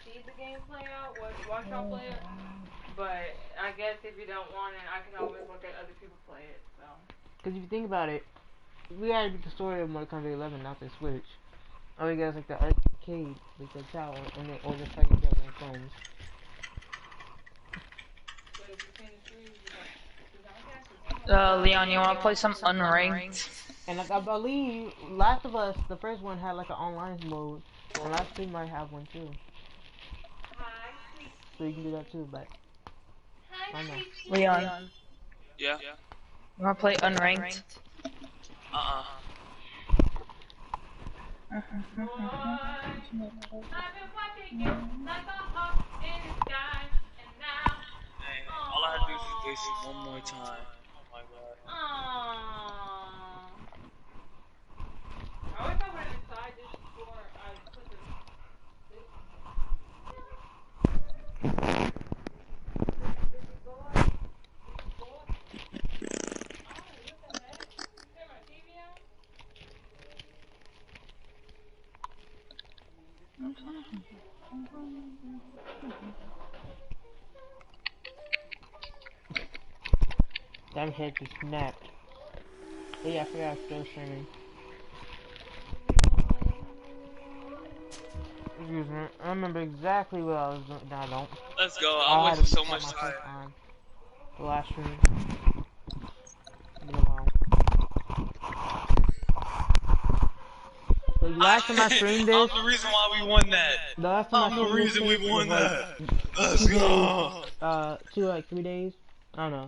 see the gameplay out, watch y'all play it. But I guess if you don't want it, I can always look at other people play it. So. Because if you think about it, we gotta beat the story of Mortal Kombat 11, not the Switch. All we got is like the arcade, like the tower, and then or just fight each other in phones. Leon, you wanna play some unranked? And like I believe Last of Us, the first one had like an online mode. And last two might have one too. So you can do that too, but I don't know. Leon, Yeah. you wanna play unranked? I've been watching you like a hawk in the sky, and now. Dang, all I had to do is this one more time. Oh my god. Aww. I wish I would have decided this before I put this. That head just snapped. Oh yeah, I forgot I was still streaming. Excuse me, I remember exactly what I was doing. No, I don't. Let's go. I wasted so much time. The last stream. Been a while. Like, last time I streamed this. I'm the reason why we won that. The last time I'm the reason we won that. Let's go. 2 like 3 days. I don't know.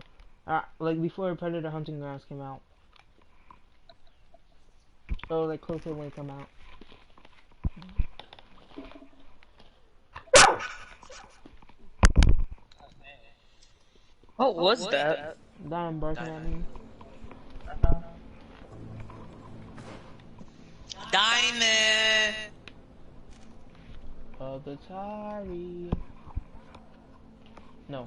Like before Predator Hunting Grounds came out. So like close to when it come out. What was that? Diamond barking at me. Diamond. Of the Tari. No.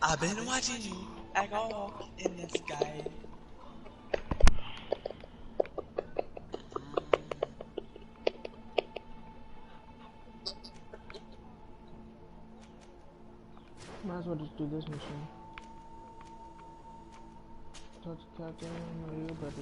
I've been watching you act all in the sky. Might as well just do this mission. Touch Captain Maria, buddy.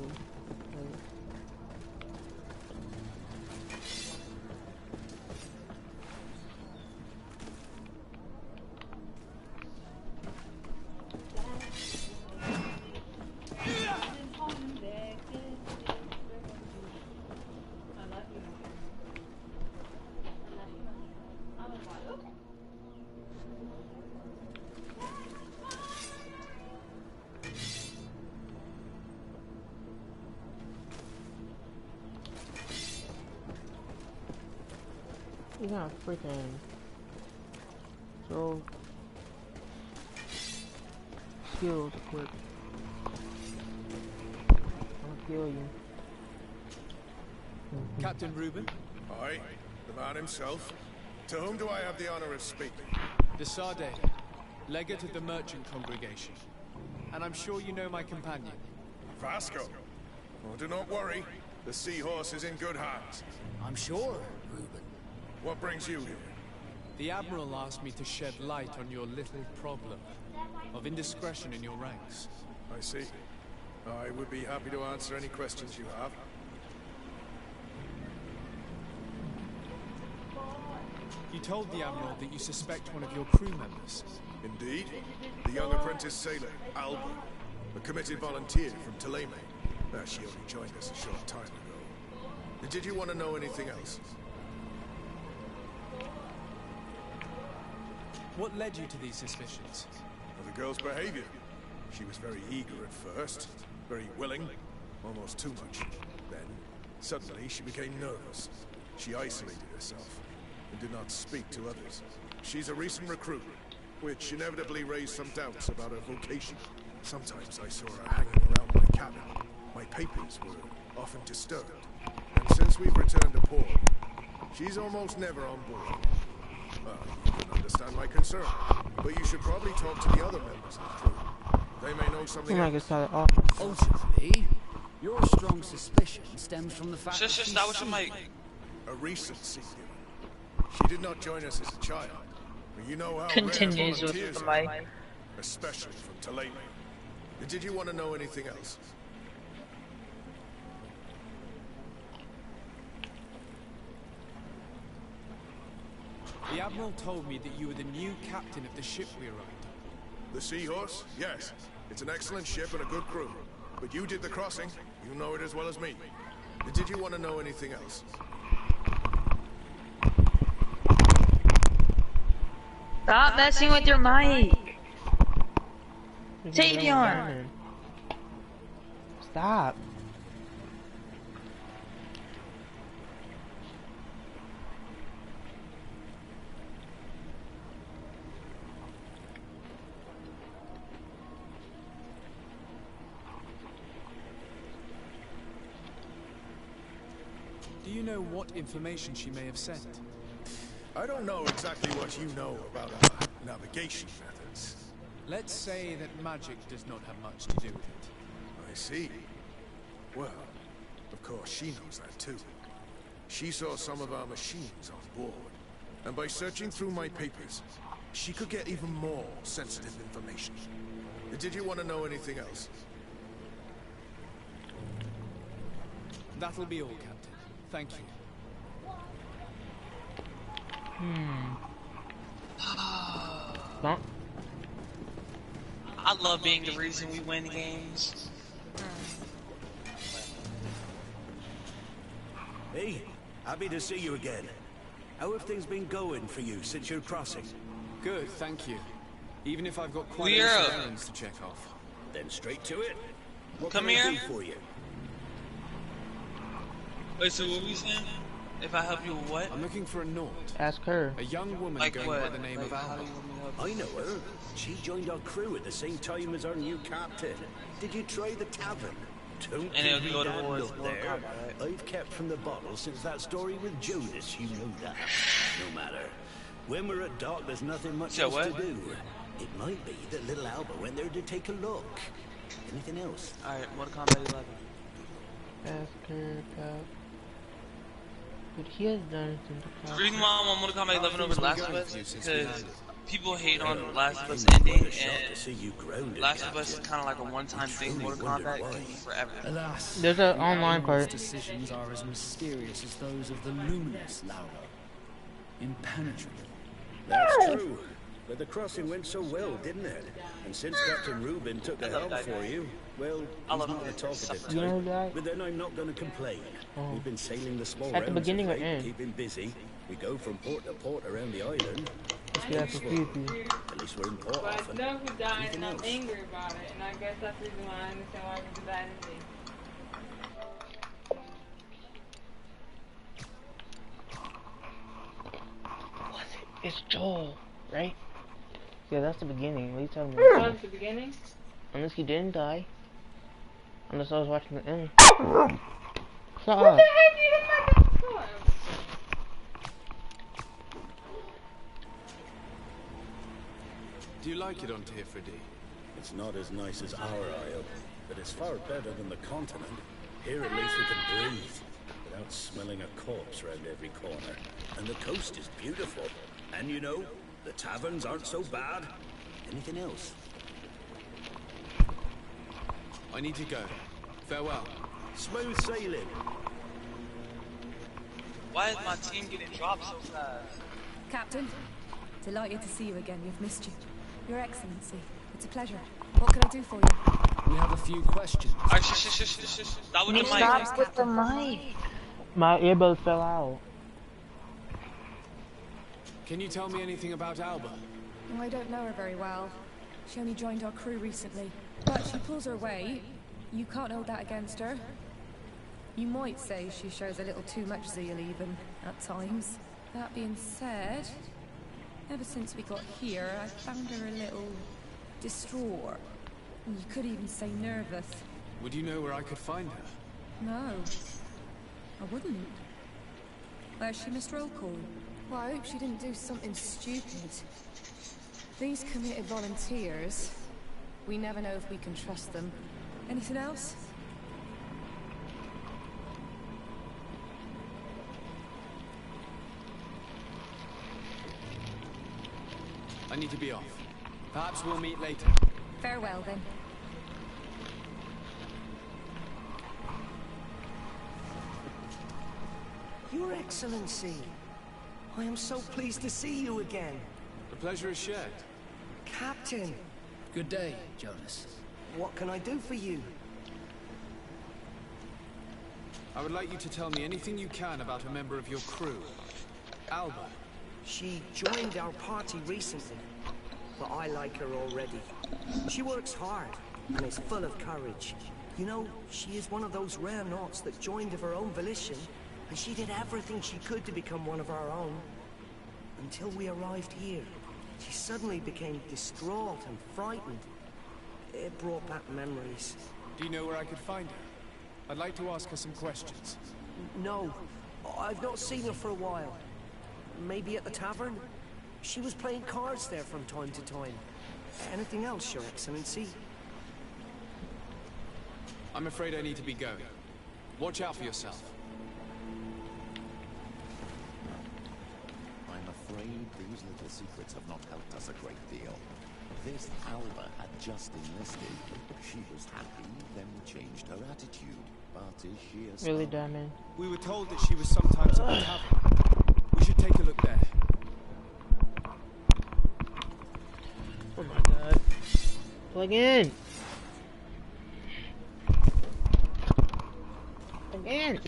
He's not freaking so skills equipped. I'll kill you. Captain Reuben? Aye, the man himself. To whom do I have the honor of speaking? De Sade, legate of the merchant congregation. And I'm sure you know my companion. Vasco. Oh, do not worry. The seahorse is in good hands. I'm sure, Reuben. What brings you here? The Admiral asked me to shed light on your little problem of indiscretion in your ranks. I see. I would be happy to answer any questions you have. You told the Admiral that you suspect one of your crew members. Indeed. The young apprentice sailor, Alba. A committed volunteer from Tuleme. She only joined us a short time ago. Did you want to know anything else? What led you to these suspicions? Well, the girl's behavior. She was very eager at first, very willing, almost too much. Then, suddenly, she became nervous. She isolated herself and did not speak to others. She's a recent recruit, which inevitably raised some doubts about her vocation. Sometimes I saw her hanging around my cabin. My papers were often disturbed. And since we've returned to port, she's almost never on board. You can understand my concern, but you should probably talk to the other members of the crew. They may know something else. Ultimately, your strong suspicion stems from the fact that Shush, that was your mic. A recency given. She did not join us as a child, but you know how Continues rare with volunteers the are, mic. especially from Tulane. Did you want to know anything else? The Admiral told me that you were the new captain of the ship we arrived on. The Seahorse? Yes. It's an excellent ship and a good crew. But you did the crossing. You know it as well as me. Did you want to know anything else? Stop messing with your mic! Tavion! Stop. Do you know what information she may have sent? I don't know exactly what you know about our navigation methods. Let's say that magic does not have much to do with it. I see. Well, of course she knows that too. She saw some of our machines on board. And by searching through my papers, she could get even more sensitive information. Did you want to know anything else? That'll be all, Captain. Thank you. Don't. I love being the reason we win games. Hey, happy to see you again. How have things been going for you since your crossing? Good, thank you. Even if I've got quite We're a list up. of errands to check off. Then straight to it. What Come can I here. do for you? Wait, so what we saying? If I help you with what? I'm looking for a Naut. Ask her. A young woman Like going what? by the name Like of how Alba. do you want me to help you? I know her. She joined our crew at the same time as our new captain. Did you try the tavern? Don't And it'll give me go that towards look Mortal there. Kombat, right? I've kept from the bottle since that story with Jonas, you know that. No matter. When we're at dock, there's nothing much So else what? to do. It might be that little Alba went there to take a look. Anything else? Alright, Mortal Kombat 11. Ask her about. But he has done The something. reason why I want Mortal Kombat 11 over things Last been of going Us for you is since we because landed? people hate on Last of Us I'm ending, quite shocked to see and you grounded, Last of Us is Captain. kind of like a one-time thing. truly Mortal wonder Kombat why. can be forever. Alas, There's an the online Admiral's part. decisions are as mysterious as those of the luminous Laura. Impenetrable. That's true. But the crossing went so well, didn't it? And since Captain Rubin took the helm for you, well, I he's love not a that. talkative You know type. that? But then I'm not going to complain. Oh. We've been sailing the small At the rounds beginning of or late, end? keeping busy. We go from port to port around the island. Let's get after Fifi. At least we're in port But I often. know who died, Anything and I'm else? angry about it, and I guess that's the reason why I understand why people died in me. It's Joel, right? Yeah, that's the beginning. What are you talking That about? was the beginning. Unless he didn't die. Unless I was watching the end. Shut What up. the heck do you hit my dog for? Do you like it on Tifridi? It's not as nice as our isle, but it's far better than the continent. Here at least we can breathe, without smelling a corpse round every corner. And the coast is beautiful. And you know, the taverns aren't so bad. Anything else? I need to go. Farewell. Smooth sailing. Why is my team getting dropped so fast? Captain, delighted to see you again. We've missed you. Your Excellency, it's a pleasure. What can I do for you? We have a few questions. Alright, shush. That was the mic. Stop with the mic! My earbuds fell out. Can you tell me anything about Alba? Oh, I don't know her very well. She only joined our crew recently. But she pulls her weight. You can't hold that against her. You might say she shows a little too much zeal even, at times. That being said, ever since we got here, I found her a little distraught. You could even say nervous. Would you know where I could find her? No, I wouldn't. Where's she, Mr. Alcohol? Well, I hope she didn't do something stupid. These committed volunteers, we never know if we can trust them. Anything else? I need to be off. Perhaps we'll meet later. Farewell, then. Your Excellency, I am so pleased to see you again. The pleasure is shared. Captain, Good day, Jonas. what can I do for you? I would like you to tell me anything you can about a member of your crew. Alba. She joined our party recently, but I like her already. She works hard and is full of courage. You know, she is one of those rare naughts that joined of her own volition, and she did everything she could to become one of our own. Until we arrived here, she suddenly became distraught and frightened. It brought back memories. Do you know where I could find her? I'd like to ask her some questions. No, I've not seen her for a while. Maybe at the tavern? She was playing cards there from time to time. Anything else, Your Excellency? I'm afraid I need to be going. Watch out for yourself. I'm afraid these little secrets have not helped us a great deal. This Alba had just enlisted. She was happy, then changed her attitude. But is she a Really, Diamond? We were told that she was sometimes at the tavern. We should take a look there. Oh my god. Plug in! Plug in!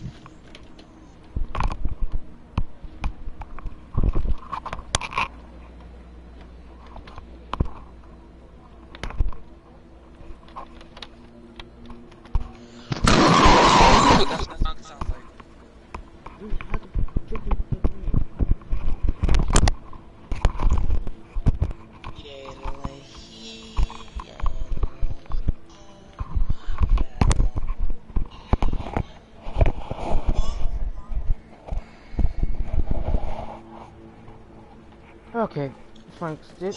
Okay, Frank Stick.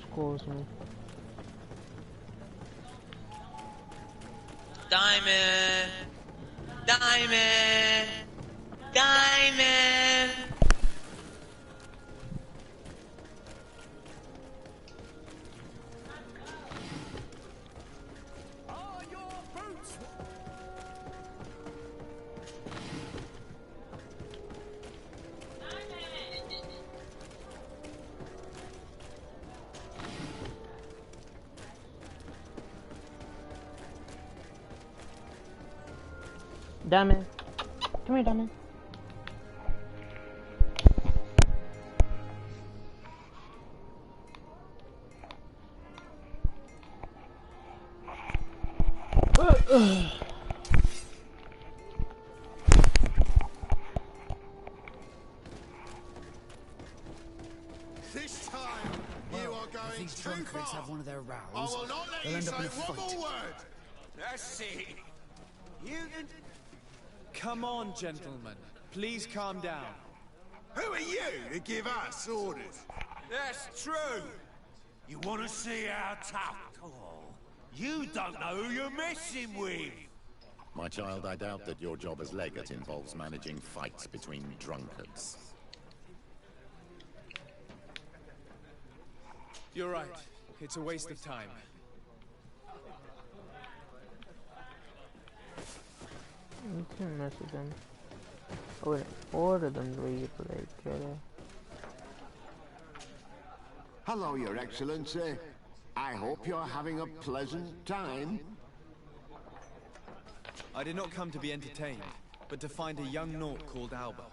Scores me. Diamond! Diamond! Diamond! Diamond. Come here, Diamond. This time, you are If going these too drunkards far. have one of their I rows, will not let they'll you end say up in a one fight. more word. That's it. You did. Come on, gentlemen. Please calm down. Who are you to give us orders? That's true. You want to see how tough? Oh, you don't know who you're messing with. My child, I doubt that your job as legate involves managing fights between drunkards. You're right. It's a waste of time. You can mess with them. I would order them to leave, but they gotta. Hello, Your Excellency. I hope you're having a pleasant time. I did not come to be entertained, but to find a young naught called Alba.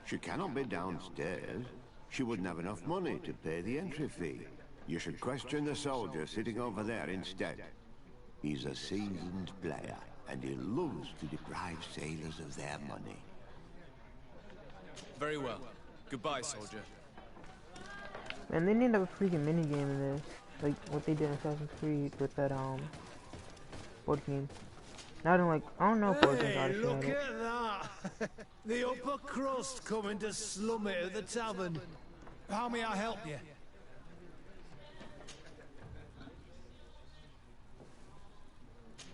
She cannot be downstairs. She wouldn't have enough money to pay the entry fee. You should question the soldier sitting over there instead. He's a seasoned player, and he loves to deprive sailors of their money. Very well. Goodbye, soldier. Man, they need to have a freaking minigame in this. Like what they did in Assassin's Creed with that, board game. Now they're like, I don't know if Origins Odyssey Look had it. at that! The upper crust coming to slum it at the tavern. How may I help you?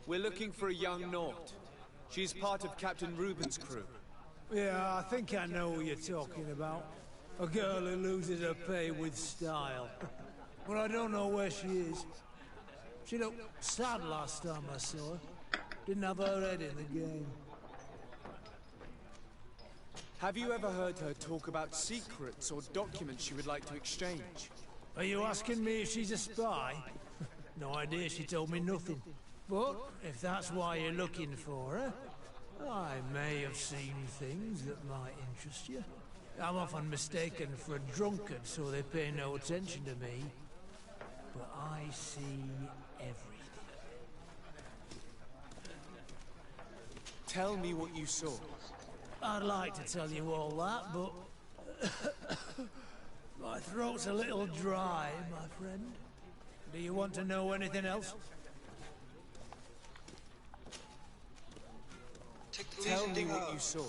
We're looking for a young naught. She's part of Captain Reuben's crew. Yeah, I think I know what you're talking about. A girl who loses her pay with style. But I don't know where she is. She looked sad last time I saw her. Didn't have her head in the game. Have you ever heard her talk about secrets or documents she would like to exchange? Are you asking me if she's a spy? No idea, she told me nothing. But if that's why you're looking for her, I may have seen things that might interest you. I'm often mistaken for a drunkard, so they pay no attention to me. But I see everything. Tell me what you saw. I'd like to tell you all that, but... my throat's a little dry, my friend. Do you want to know anything else? Tell me what you saw.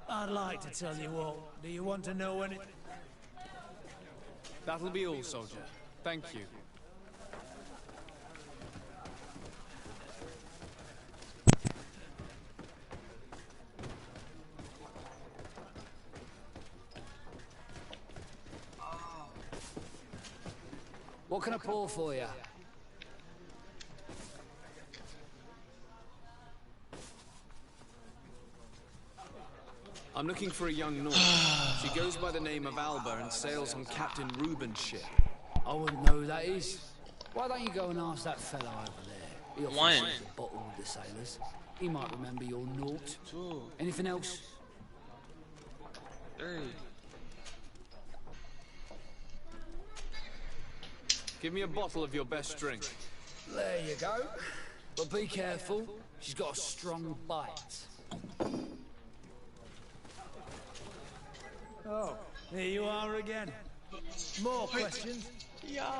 I'd like to tell you all. Do you want to know anything? That'll be all, soldier. Thank you. What can I pour for you? I'm looking for a young Norse. She goes by the name of Alba and sails on Captain Reuben's ship. I wouldn't know who that is. Why don't you go and ask that fellow over there? He often sees a bottle with the sailors. He might remember your naught. Anything else? Give me a bottle of your best drink. There you go. But be careful. She's got a strong bite. Oh, here you are again. More questions? Yeah.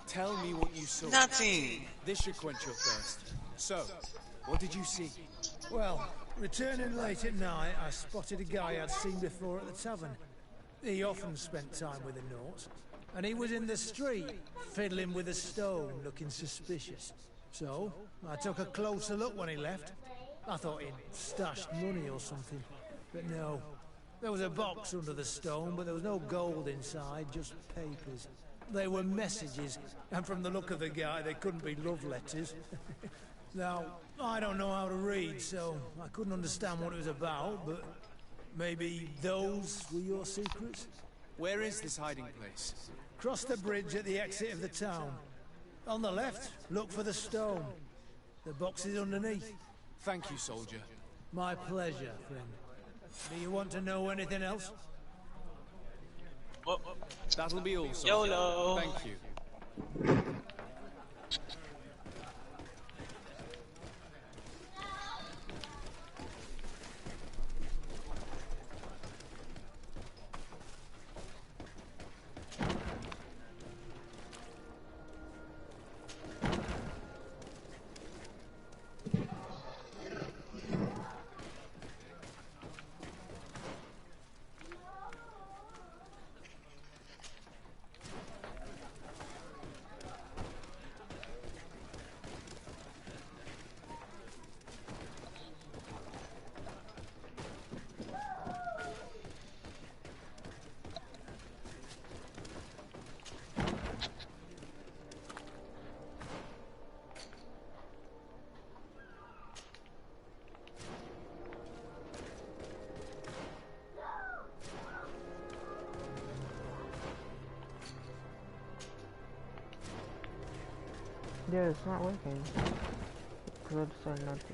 Tell me what you saw. Nothing. This should quench your thirst. So, what did you see? Well, returning late at night, I spotted a guy I'd seen before at the tavern. He often spent time with the Norts, and he was in the street, fiddling with a stone, looking suspicious. So, I took a closer look when he left. I thought he'd stashed money or something, but no. There was a box under the stone, but there was no gold inside, just papers. They were messages, and from the look of the guy, they couldn't be love letters. Now, I don't know how to read, so I couldn't understand what it was about, but maybe those were your secrets? Where is this hiding place? Cross the bridge at the exit of the town. On the left, look for the stone. The box is underneath. Thank you, soldier. My pleasure, friend. Do you want to know anything else? That'll be all, soldier. YOLO. Thank you. Yeah, it's not working. Because I decided not to.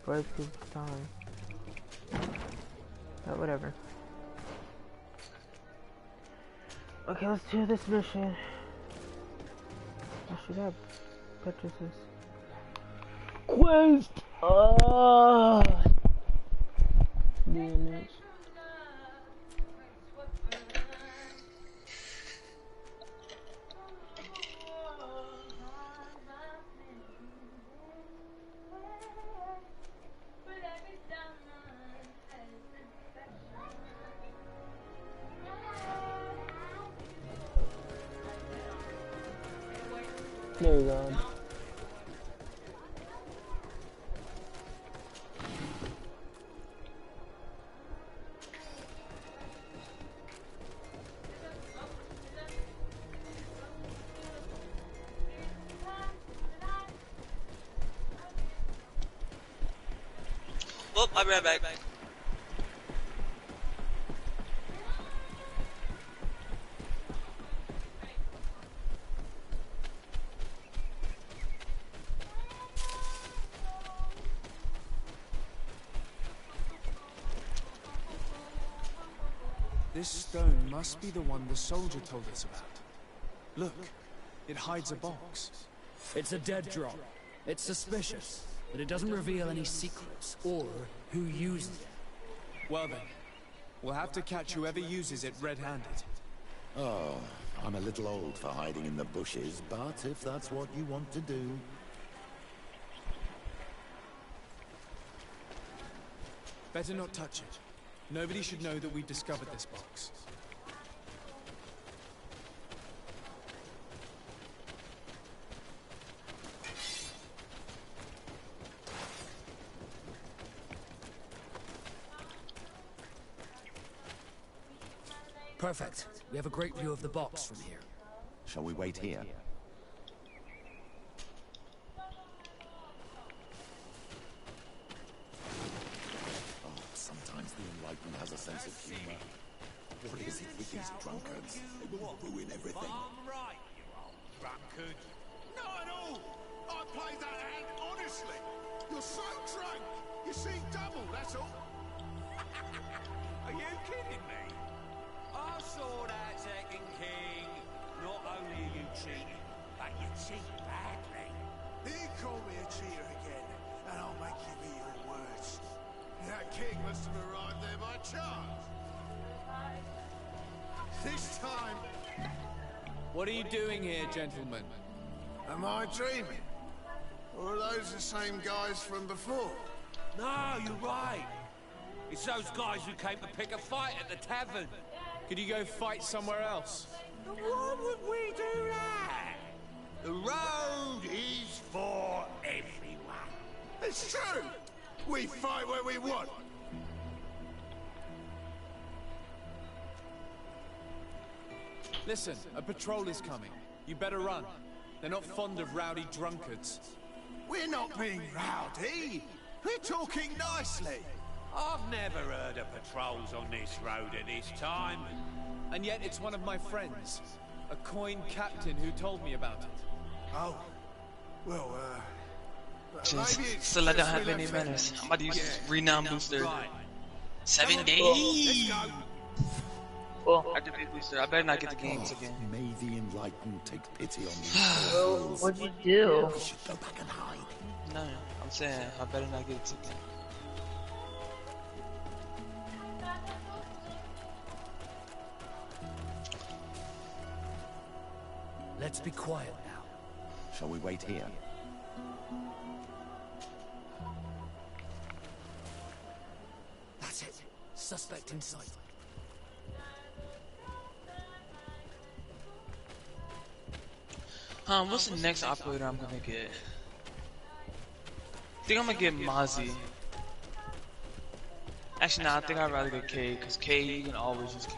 Break his time. But whatever. Okay, let's do this mission. I should have purchases. Quest! DNS. There you go. Oh, I'll be right back. This stone must be the one the soldier told us about. Look, it hides a box. It's a dead drop. It's suspicious, but it doesn't reveal any secrets or who uses it. Well then, we'll have to catch whoever uses it red-handed. Oh, I'm a little old for hiding in the bushes, but if that's what you want to do... Better not touch it. Nobody should know that we've discovered this box. Perfect. We have a great view of the box from here. Shall we wait here? Sometimes the enlightened has a sense of humor. What is it with these drunkards? They will ruin everything. I'm right, you old drunkard. Not at all. I played that hand honestly. You're so drunk. You see double, that's all. Are you kidding me? I saw that second king. Not only are you cheating, but you cheat badly. You call me a cheater again, and I'll make you eat your words. That king must have arrived there by chance. This time... What are you doing here, gentlemen? Am I dreaming? Or are those the same guys from before? No, you're right. It's those guys who came to pick a fight at the tavern. Could you go fight somewhere else? Why would we do that? The road is for everyone. It's true. We fight where we want. Listen, a patrol is coming. You better run. They're not fond of rowdy drunkards. We're not being rowdy. We're talking nicely. I've never heard of patrols on this road at this time. And yet it's one of my friends, a coin captain who told me about it. Oh, well, Still I don't have any manners. I'm about to use renown booster. Right. 7 days. Let's go. Cool. Activate booster. I better not get the games again. May the enlightened take pity on me. Well, what'd you do? We should go back and hide. No, I'm saying I better not get it again. Let's be quiet now. Shall we wait here? That's it. Suspect in sight. What's the next operator I'm gonna get? I think I'm gonna get Mozzie. Actually, nah, I think I'd rather get K, because K, you can always use K.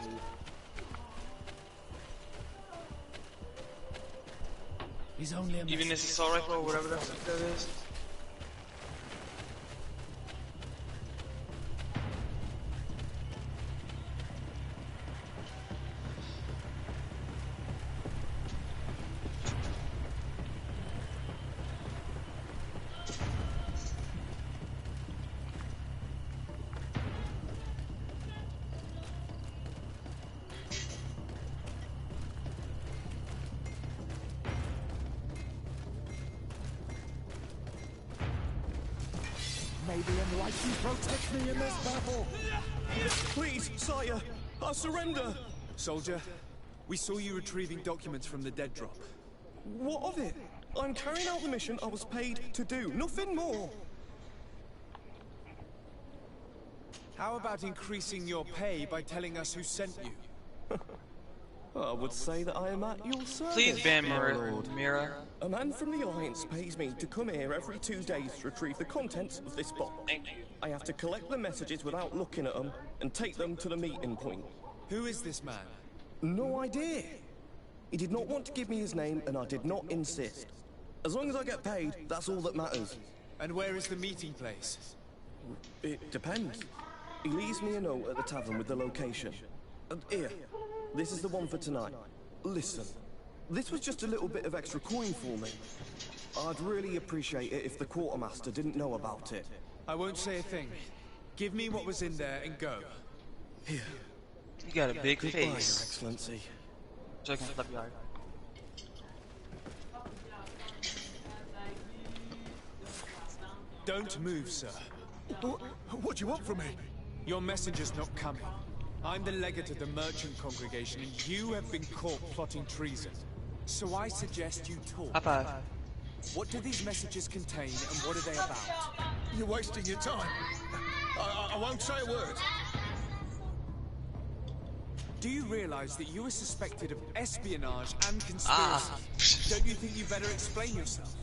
He's only a Even this assault rifle or whatever the fuck that is. May the enlightened protect me in this battle. Please, sire, I surrender. Soldier, we saw you retrieving documents from the dead drop. What of it? I'm carrying out the mission I was paid to do, nothing more. How about increasing your pay by telling us who sent you? I would say that I am at your service. Please ban Lord. Mira. A man from the Alliance pays me to come here every 2 days to retrieve the contents of this box. Thank you. I have to collect the messages without looking at them and take them to the meeting point. Who is this man? No idea. He did not want to give me his name, and I did not insist. As long as I get paid, that's all that matters. And where is the meeting place? It depends. He leaves me a note at the tavern with the location. Here, this is the one for tonight. Listen, this was just a little bit of extra coin for me. I'd really appreciate it if the quartermaster didn't know about it. I won't say a thing. Give me what was in there and go. Here. You got a big Goodbye, face. Your Excellency. Joking, flip yard. Don't move, sir. What do you want from me? Your messenger's not coming. I'm the legate of the merchant congregation, and you have been caught plotting treason. So I suggest you talk. High five. What do these messages contain, and what are they about? You're wasting your time. I won't say a word. Do you realize that you are suspected of espionage and conspiracy? Don't you think you better explain yourself?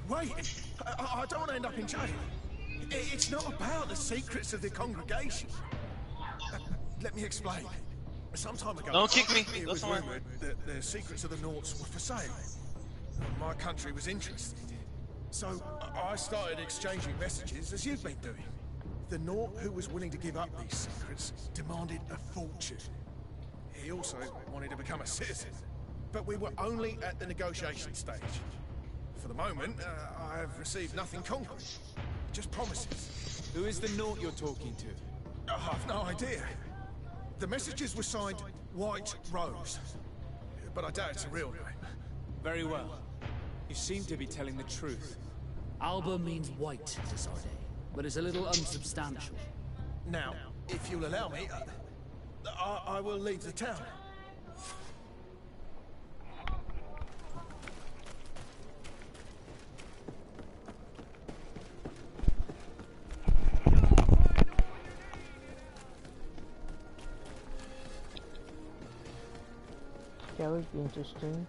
Wait, I don't want to end up in jail. It's not about the secrets of the congregation. Let me explain. Some time ago, Don't kick me. It was rumored that the secrets of the Naughts were for sale. My country was interested. So I started exchanging messages as you've been doing. The Naught who was willing to give up these secrets demanded a fortune. He also wanted to become a citizen. But we were only at the negotiation stage. For the moment, I have received nothing concrete. Just promises. Who is the Naught you're talking to? I've no idea. The messages were signed White Rose. But I doubt it's a real name. Very well. You seem to be telling the truth. Alba means white to Sarday, but it's a little unsubstantial. Now, if you'll allow me, I will leave the town. That would be interesting.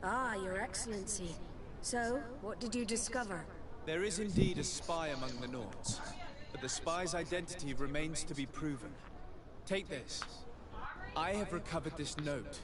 Ah, Your Excellency. So, what did you discover? There is indeed a spy among the Naughts, but the spy's identity remains to be proven. Take this. I have recovered this note,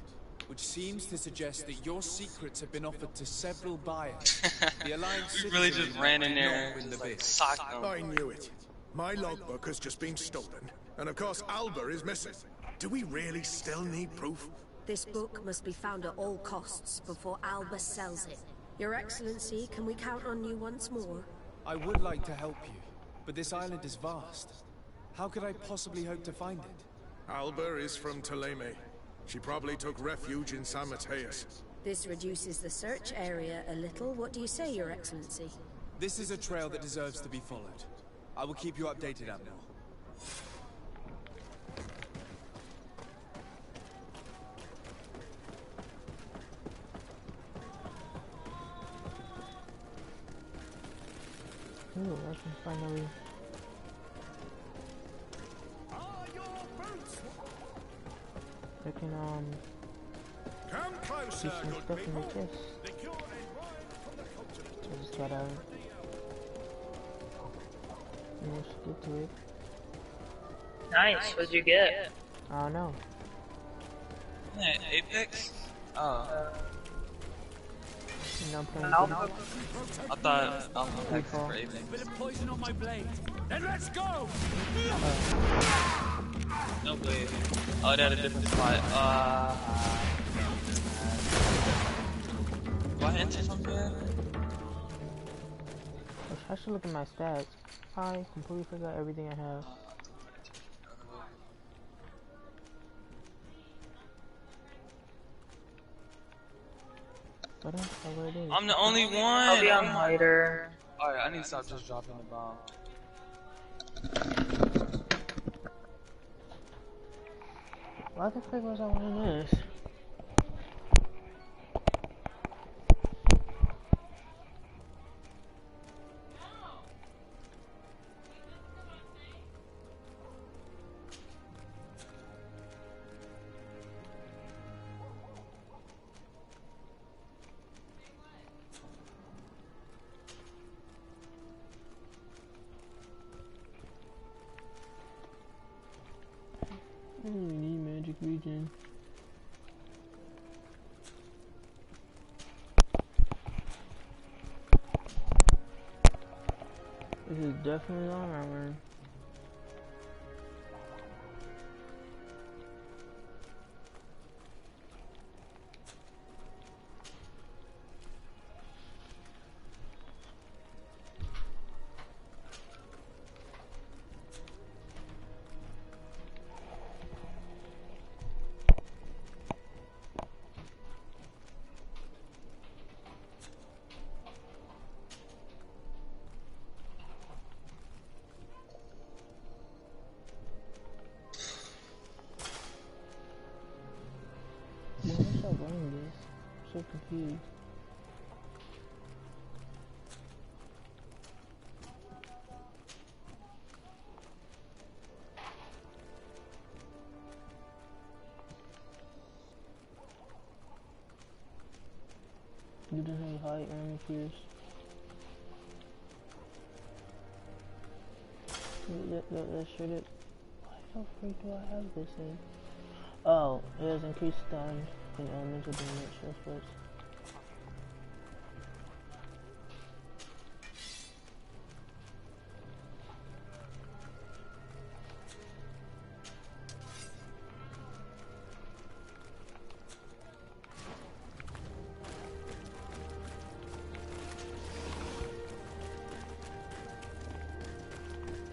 which seems to suggest that your secrets have been offered to several buyers. The Alliance You really just ran in there win the and bid. socked them. I knew it. My logbook has just been stolen, and of course Alba is missing. Do we really still need proof? This book must be found at all costs before Alba sells it. Your Excellency, can we count on you once more? I would like to help you, but this island is vast. How could I possibly hope to find it? Alba is from Ptolemy. She probably took refuge in San Mateus. This reduces the search area a little. What do you say, Your Excellency? This is a trail that deserves to be followed. I will keep you updated, Admiral. Ooh, I can finally. I can Come see closer, some good stuff in the people. chest. The cure is right from the continent. So I just gotta get to it. Nice. What'd you get? I don't know. Yeah, Apex? Oh. No, I'm playing Alpha? I thought Apex Greedfall. for Apex. Bit of poison on my blade. Then let's go! No way. Oh, they had a different spot. Do I enter somewhere? I should look at my stats. I completely forgot everything I have. But I don't know where it is. I'm the only one! I'll be on lighter. Alright, I need to stop just dropping the bomb. Why the frick was I wearing this? I don't really need magic regen. definitely on armor. Why am I so running this? I'm so confused. You don't have high armor pierce. Let's shoot it. Why the freak do I have this thing? Oh, it has increased stun and elemental damage, that's what.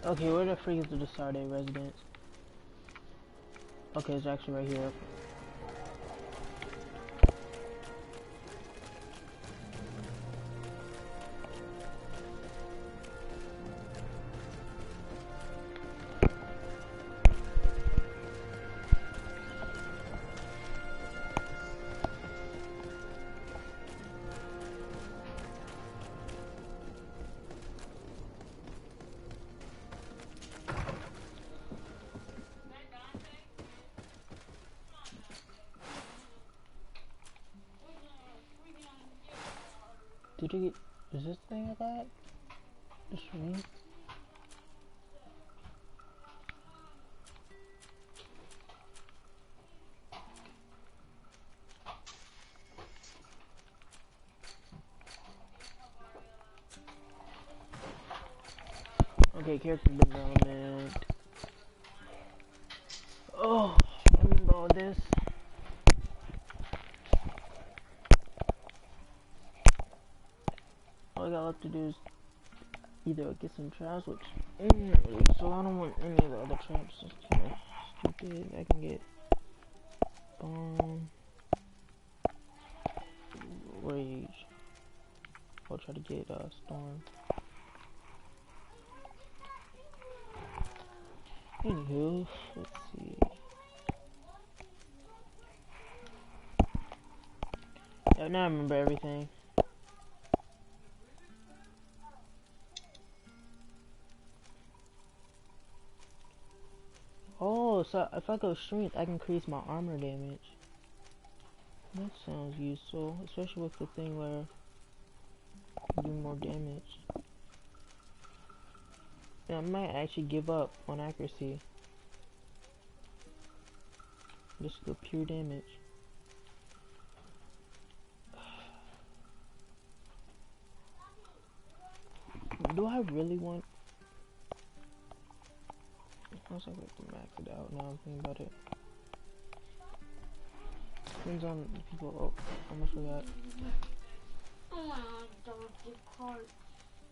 Okay, where the freak is the Desarde residence? Okay, it's actually right here. Did you get, is this thing I got? The stream? Okay, character development. Oh, I remember all this. All I got left to do is either get some traps, which so I don't want any of the other traps. It's kind of stupid. I can get rage. I'll try to get storm. Anywho, let's see. Yeah, now I remember everything. Oh, so if I go strength, I can increase my armor damage. That sounds useful, especially with the thing where you do more damage. And I might actually give up on accuracy. Just go pure damage. Do I really want? I was like, to max it out. Now I'm thinking about it. Depends on the people. Oh, how much we got? I want a dog get cart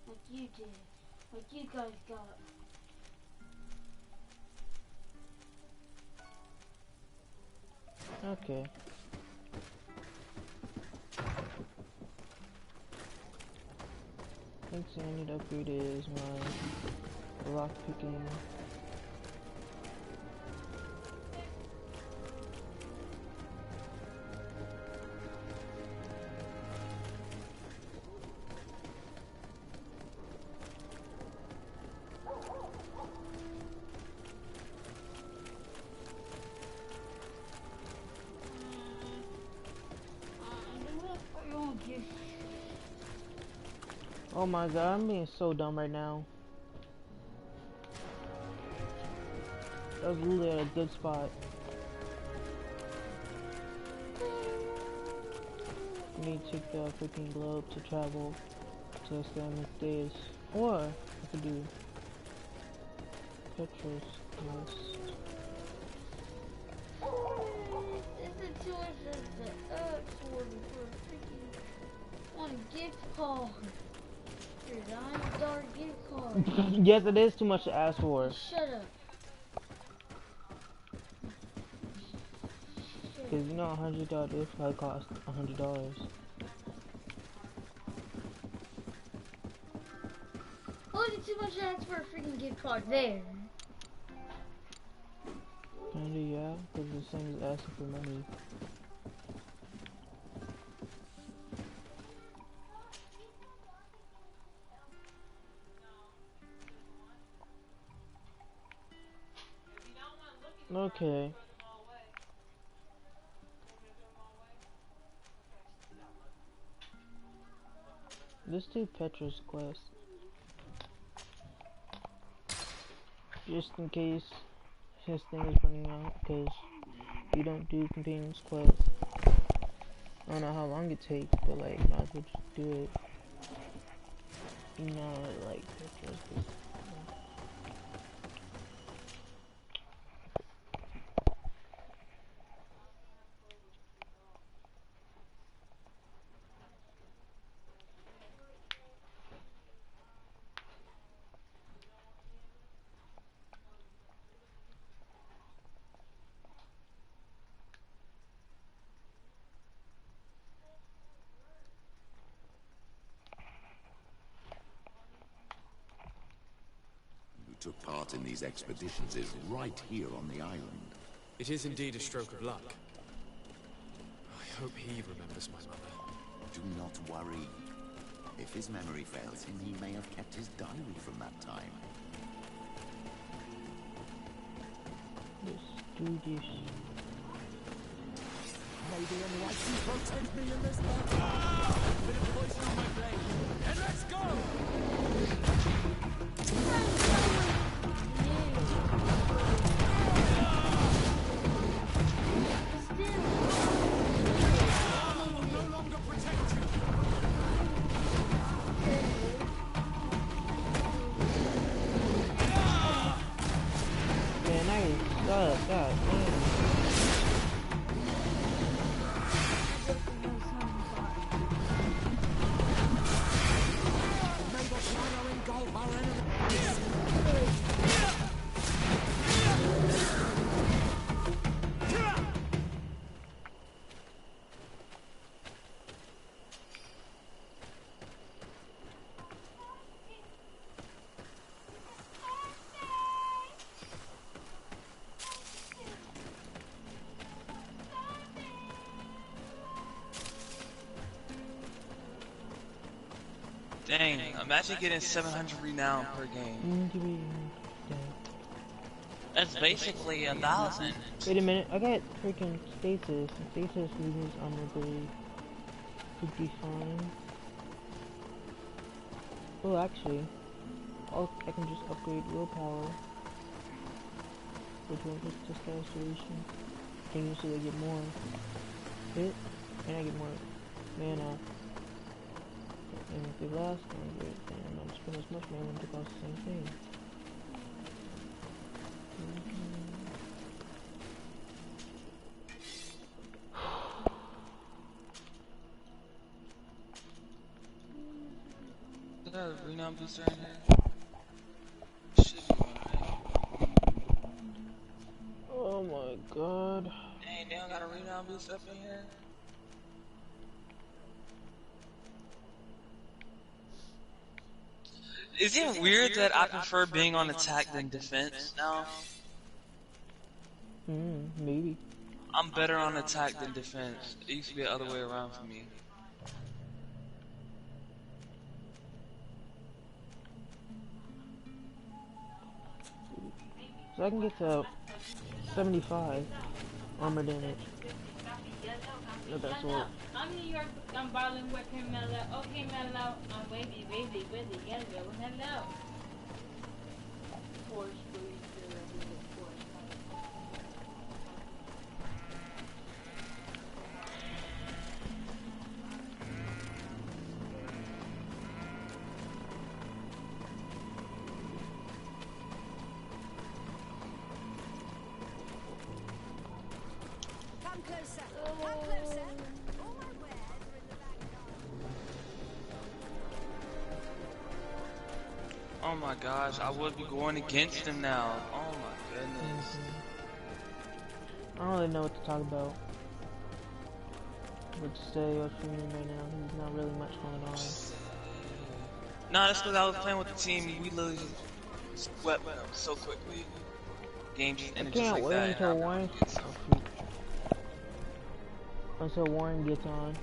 like you did, like you guys got. Okay. Next thing I need to upgrade is my lock picking. Oh my god, I'm being so dumb right now. That was literally at a good spot. I need to take the freaking globe to travel to San Mateo. Or I could do Petra's quest. This is too much to ask for a freaking one gift card. Here's $100 gift card. Yes, it is too much to ask for. Shut up. Cause you know $100 gift card costs $100. Oh, it's too much to ask for a freaking gift card there. Kinda, yeah, cause it's the same as asking for money. Okay. Let's do Petra's quest. Just in case his thing is running out, because you don't do companion's quest. I don't know how long it takes, but like, might as well just do it. You know, like, Petra's quest. Took part in these expeditions is right here on the island. It is indeed a stroke of luck. I hope he remembers my mother. Do not worry. If his memory fails him, he may have kept his diary from that time. Let's do this. Maybe anyone can protect me in this battle. Bit of poison on my blade. And let's go! Dang, imagine getting 700 renown per game. That's basically 1,000. Wait a minute, I got freaking stasis, and stasis loses armor blade. Could be fine. Oh, actually, I can just upgrade willpower, which will just test restoration. Can you see I get more hit, and I get more mana. And if they last longer, then I'm not spend as much mana to cost the same thing. Is there a renown booster in here? Should be one, right? Oh my god. Dang, they don't got a renown booster up in here? Is it weird that I prefer being on attack than defense now? Maybe. I'm better on attack than defense. It used to be the other way around for me. So I can get to 75 armor damage. With that sword. I'm New York, I'm balling with him, Mellow. Okay, Mellow. I'm wavy, yellow, hello. Force, please, Come closer. Come closer. All my wares are in the back. Oh my gosh, I would be going against him now. Oh my goodness. I don't really know what to talk about. What to say or streaming right now. There's not really much going on. Nah, that's because I was playing with the team. We literally just swept them so quickly. Game just ended just like that. I can't wait until Warren. Until Warren gets on.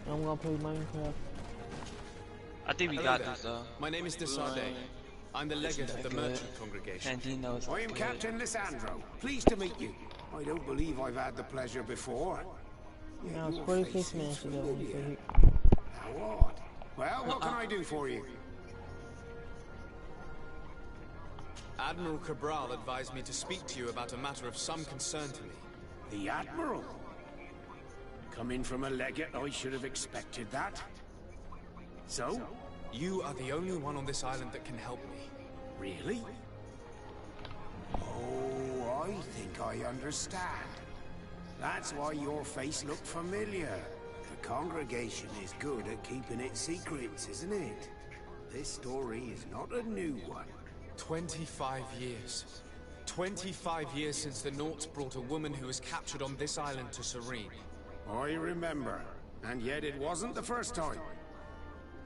And I'm gonna play Minecraft. I think we got this though. My name is Desade. I'm the legate of the merchant congregation. And he knows. I am Captain Lissandro. Pleased to meet you. I don't believe I've had the pleasure before. No, it's 46 minutes ago when you played it. How odd. Well, what can I do for you? Admiral Cabral advised me to speak to you about a matter of some concern to me. The Admiral? Coming from a legate, I should have expected that. So? You are the only one on this island that can help me. Really? Oh, I think I understand. That's why your face looked familiar. The congregation is good at keeping its secrets, isn't it? This story is not a new one. 25 years. 25 years since the Nauts brought a woman who was captured on this island to Serene. I remember, and yet it wasn't the first time.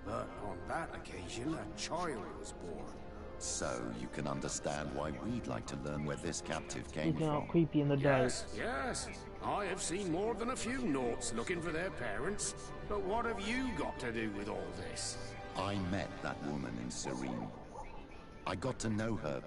But on that occasion, a child was born. So you can understand why we'd like to learn where this captive came He's all from. creepy in the dark. Yes. I have seen more than a few Nauts looking for their parents. But what have you got to do with all this? I met that woman in Serene. I got to know her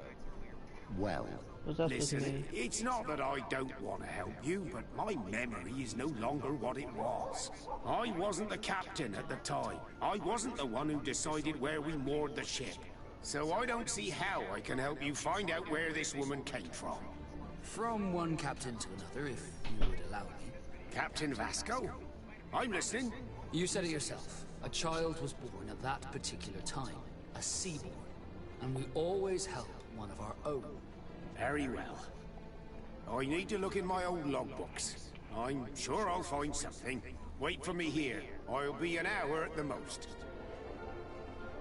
well. Listen, it's not that I don't want to help you, but my memory is no longer what it was. I wasn't the captain at the time. I wasn't the one who decided where we moored the ship. So I don't see how I can help you find out where this woman came from. From one captain to another, if you would allow me. Captain Vasco? I'm listening. You said it yourself. A child was born at that particular time. A seaborn. And we always help one of our own. Very well. I need to look in my old logbooks. I'm sure I'll find something. Wait for me here. I'll be an hour at the most.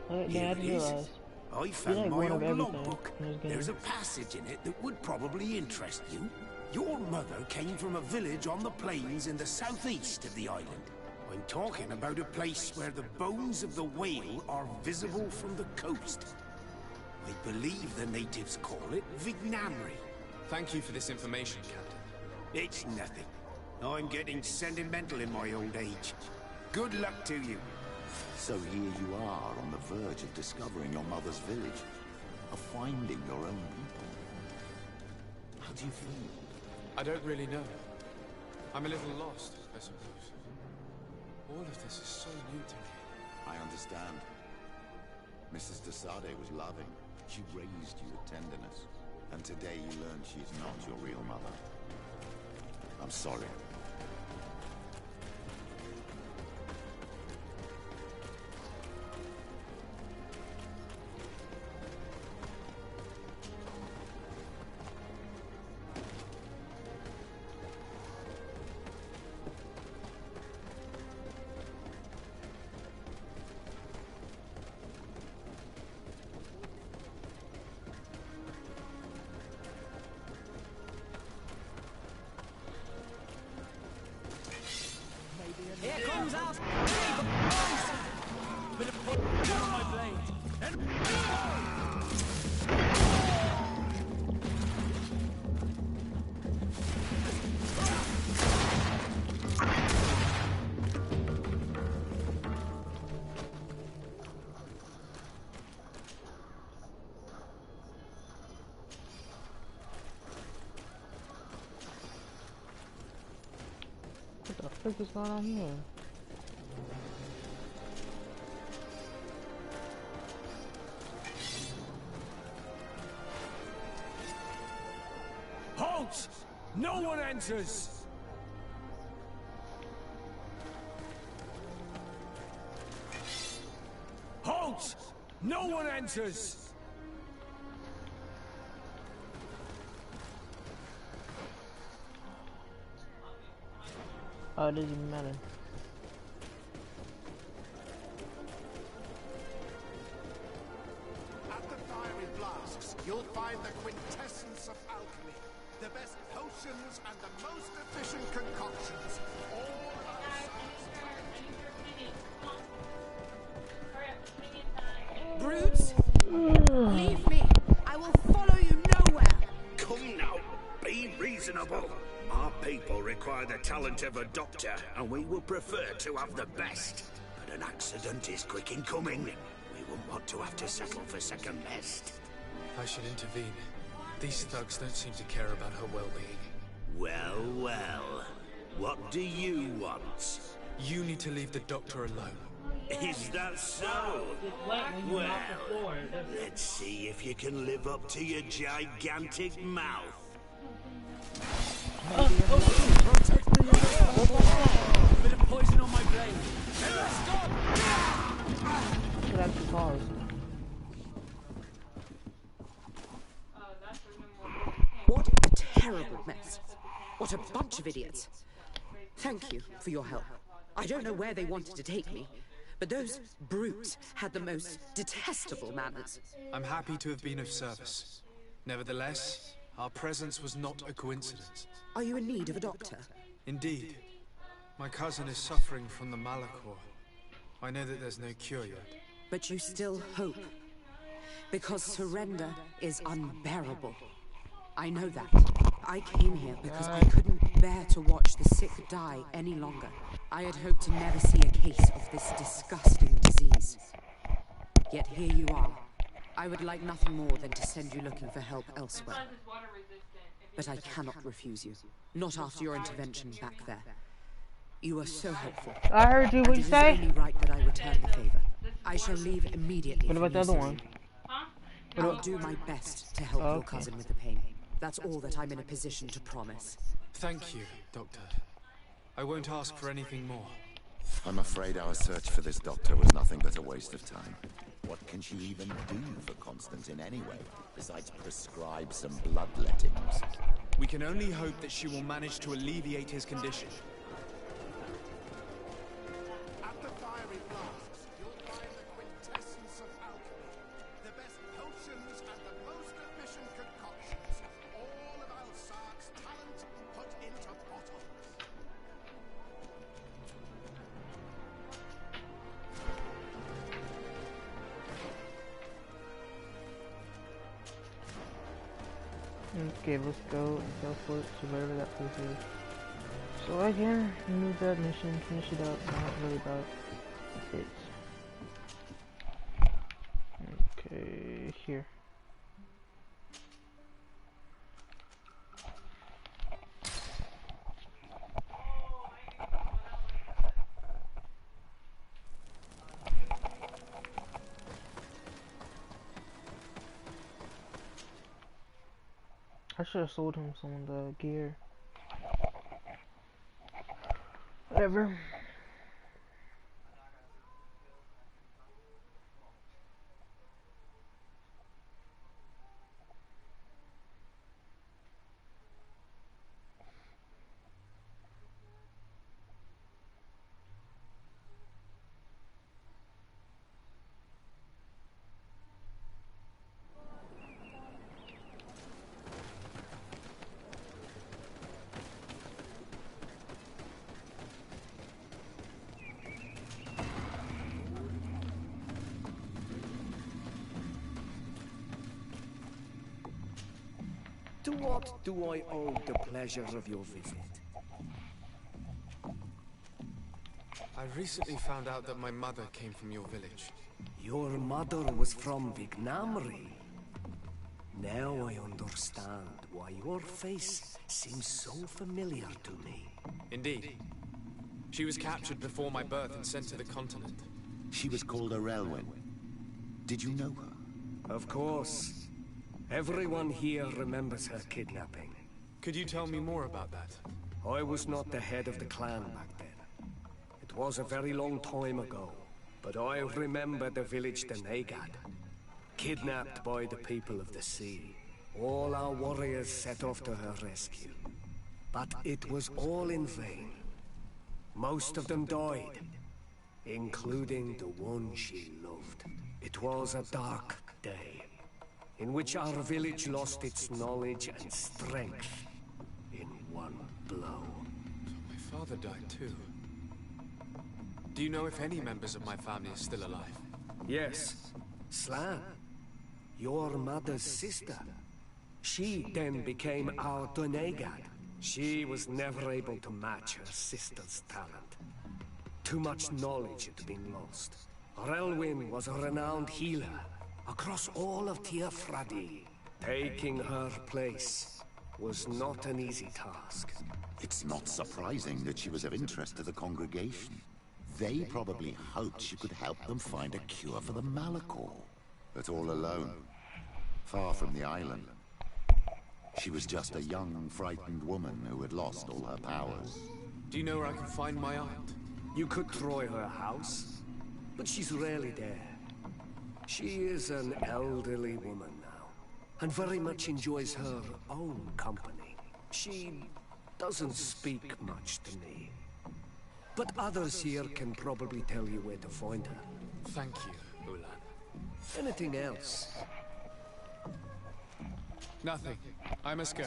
Here it is. I found my old logbook. There's a passage in it that would probably interest you. Your mother came from a village on the plains in the southeast of the island. I'm talking about a place where the bones of the whale are visible from the coast. I believe the natives call it Vignamri. Thank you for this information, Captain. It's nothing. I'm getting sentimental in my old age. Good luck to you. So here you are on the verge of discovering your mother's village, of finding your own people. How do you feel? I don't really know. I'm a little lost, I suppose. All of this is so new to me. I understand. Mrs. Desade was loving. She raised you with tenderness. And today you learn she's not your real mother. I'm sorry. Here comes our with a put on my blade. What the frick is going on here? Halt! No one enters! Halt! No one enters! Oh, it doesn't even matter. At the fiery flasks, you'll find the quintessence of alchemy. The best potions and the most efficient concoctions. All Brutes? Leave me! I will follow you nowhere! Come now, be reasonable. Our people require the talent of a doctor, and we will prefer to have the best. But an accident is quick in coming. We won't want to have to settle for second best. I should intervene. These thugs don't seem to care about her well-being. Well, well. What do you want? You need to leave the doctor alone. Is that so? Well, let's see if you can live up to your gigantic mouth. Bit of poison on my brain. Stop! Should have to pause. What a terrible mess. What a bunch of idiots. Thank you for your help. I don't know where they wanted to take me, but those brutes had the most detestable manners. I'm happy to have been of service. Nevertheless, our presence was not a coincidence. Are you in need of a doctor? Indeed. My cousin is suffering from the Malachor. I know that there's no cure yet. But you still hope. Because surrender is unbearable. I know that. I came here because I couldn't bear to watch the sick die any longer. I had hoped to never see a case of this disgusting disease. Yet here you are. I would like nothing more than to send you looking for help elsewhere. But I cannot refuse you. Not after your intervention back there. You are so helpful. I heard you. What you say? It is only right that I return the favor. I shall leave immediately. What about the other one? I'll do my best to help your cousin with the pain. That's all that I'm in a position to promise. Thank you, Doctor. I won't ask for anything more. I'm afraid our search for this doctor was nothing but a waste of time. What can she even do for Constantine anyway, besides prescribe some bloodlettings? We can only hope that she will manage to alleviate his condition. At the fiery flasks, you'll find the quintessence of alchemy. The best potions and the most efficient concoctions. All of Alsart's talent put into bottles. Okay, let's go and go for it to wherever that place is. So again, move that mission, finish it up, not really about it. Okay, here. I should have sold him some of the gear. Whatever. To what do I owe the pleasure of your visit? I recently found out that my mother came from your village. Your mother was from Vignamri. Now I understand why your face seems so familiar to me. Indeed. She was captured before my birth and sent to the continent. She was called Arelwyn. Did you know her? Of course. Everyone here remembers her kidnapping. Could you tell me more about that? I was not the head of the clan back then. It was a very long time ago, but I remember the village the Nagad. Kidnapped by the people of the sea. All our warriors set off to her rescue. But it was all in vain. Most of them died, including the one she loved. It was a dark day, in which our village lost its knowledge and strength in one blow. My father died too. Do you know if any members of my family are still alive? Yes, Slan, your mother's sister. She then became our Donegad. She was never able to match her sister's talent. Too much knowledge had been lost. Relwyn was a renowned healer across all of Teofradi. Taking her place was not an easy task. It's not surprising that she was of interest to the congregation. They probably hoped she could help them find a cure for the Malachor. But all alone, far from the island. She was just a young, frightened woman who had lost all her powers. Do you know where I can find my aunt? You could try her house, but she's rarely there. She is an elderly woman now, and very much enjoys her own company. She doesn't speak much to me, but others here can probably tell you where to find her. Thank you, Ulan. Anything else? Nothing. I must go.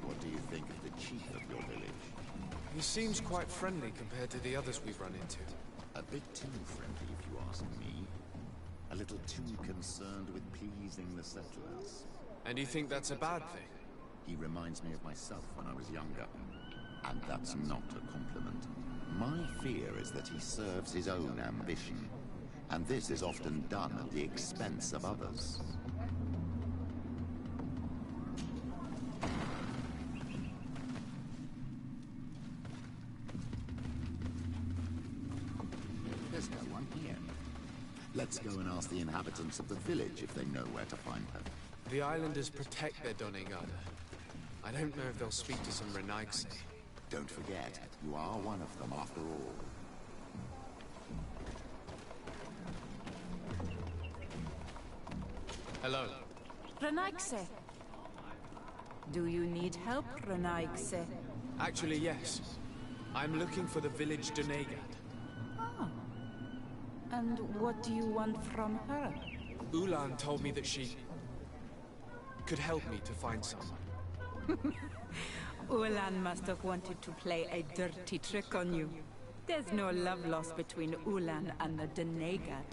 What do you think of the chief of your village? He seems quite friendly compared to the others we've run into. A bit too friendly, if you ask me. A little too concerned with pleasing the settlers. And you think that's a bad thing? He reminds me of myself when I was younger. And that's not a compliment. My fear is that he serves his own ambition. And this is often done at the expense of others. There's no one here. Let's go and ask the inhabitants of the village if they know where to find her. The islanders protect their Donegada. I don't know if they'll speak to some Renaigse. Don't forget, you are one of them after all. Hello. Renaigse. Do you need help, Renaigse? Actually, yes. I'm looking for the village Donegad. Oh. And what do you want from her? Ulan told me that she could help me to find someone. Ulan must have wanted to play a dirty trick on you. There's no love lost between Ulan and the Donegad.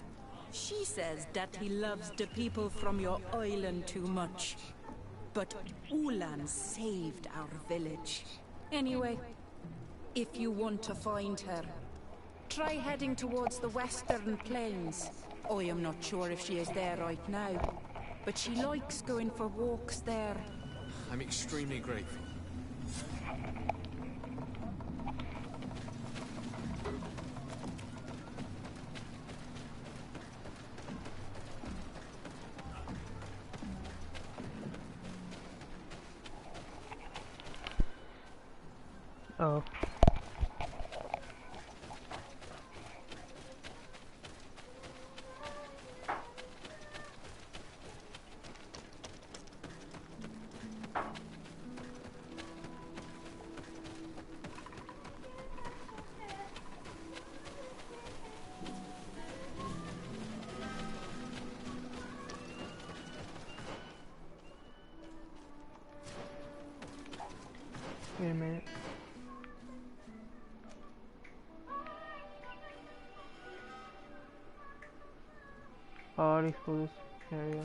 She says that he loves the people from your island too much. But Ulan saved our village. Anyway, if you want to find her, try heading towards the western plains. I am not sure if she is there right now, but she likes going for walks there. I'm extremely grateful. Oh. Wait a minute. I already explore this area.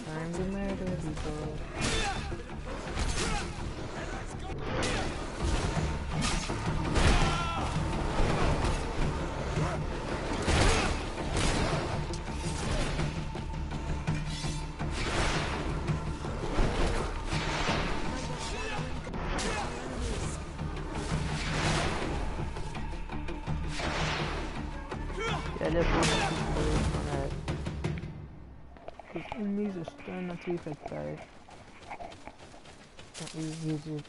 Time to murder people. Yeah, definitely. Because enemies are starting not to be affected by it. Can't really use it.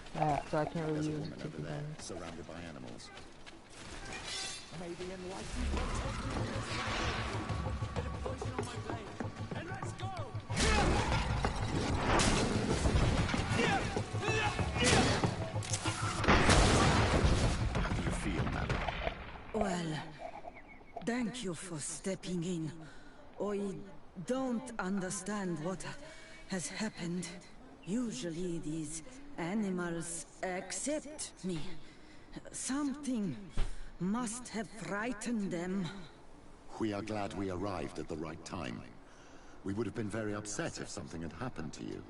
So I can't really use it to the gun. Surrounded by animals. Maybe enlightened will take me to this land. Bit of poison on my blade. And let's go! How do you feel, madam? Well, thank you for stepping in. I don't understand what has happened. Usually these animals accept me. Something must have frightened them. We are glad we arrived at the right time. We would have been very upset if something had happened to you.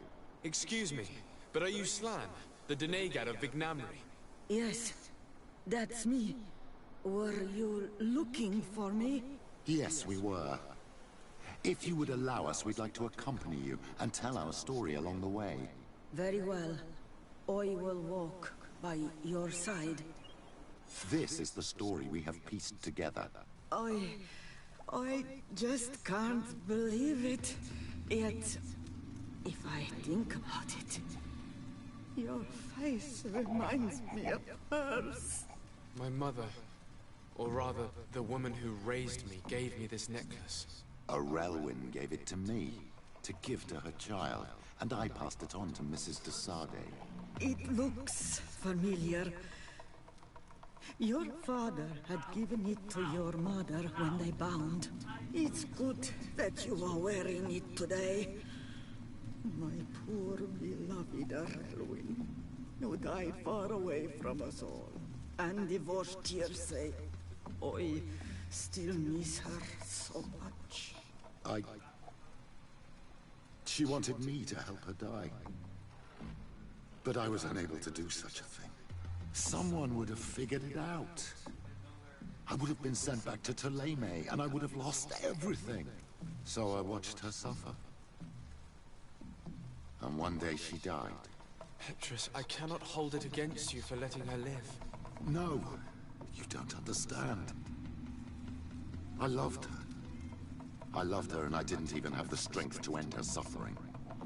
Excuse me, but are you Slan, the Denegad of Vignamri? Yes, that's me. Were you looking for me? Yes, we were. If you would allow us, we'd like to accompany you and tell our story along the way. Very well. I will walk by your side. This is the story we have pieced together. I just can't believe it. Yet, if I think about it, your face reminds me of hers. My mother, or rather, the woman who raised me, gave me this necklace. A Relwyn gave it to me, to give to her child, and I passed it on to Mrs. de Sade. It looks familiar. Your father had given it to your mother when they bound. It's good that you are wearing it today. My poor beloved Relwyn, who died far away from us all, and divorced Tierce. I still miss her so much. She wanted me to help her die. But I was unable to do such a thing. Someone would have figured it out. I would have been sent back to Toleme, and I would have lost everything. So I watched her suffer. And one day she died. Petrus, I cannot hold it against you for letting her live. No, you don't understand. I loved her. I loved her, and I didn't even have the strength to end her suffering.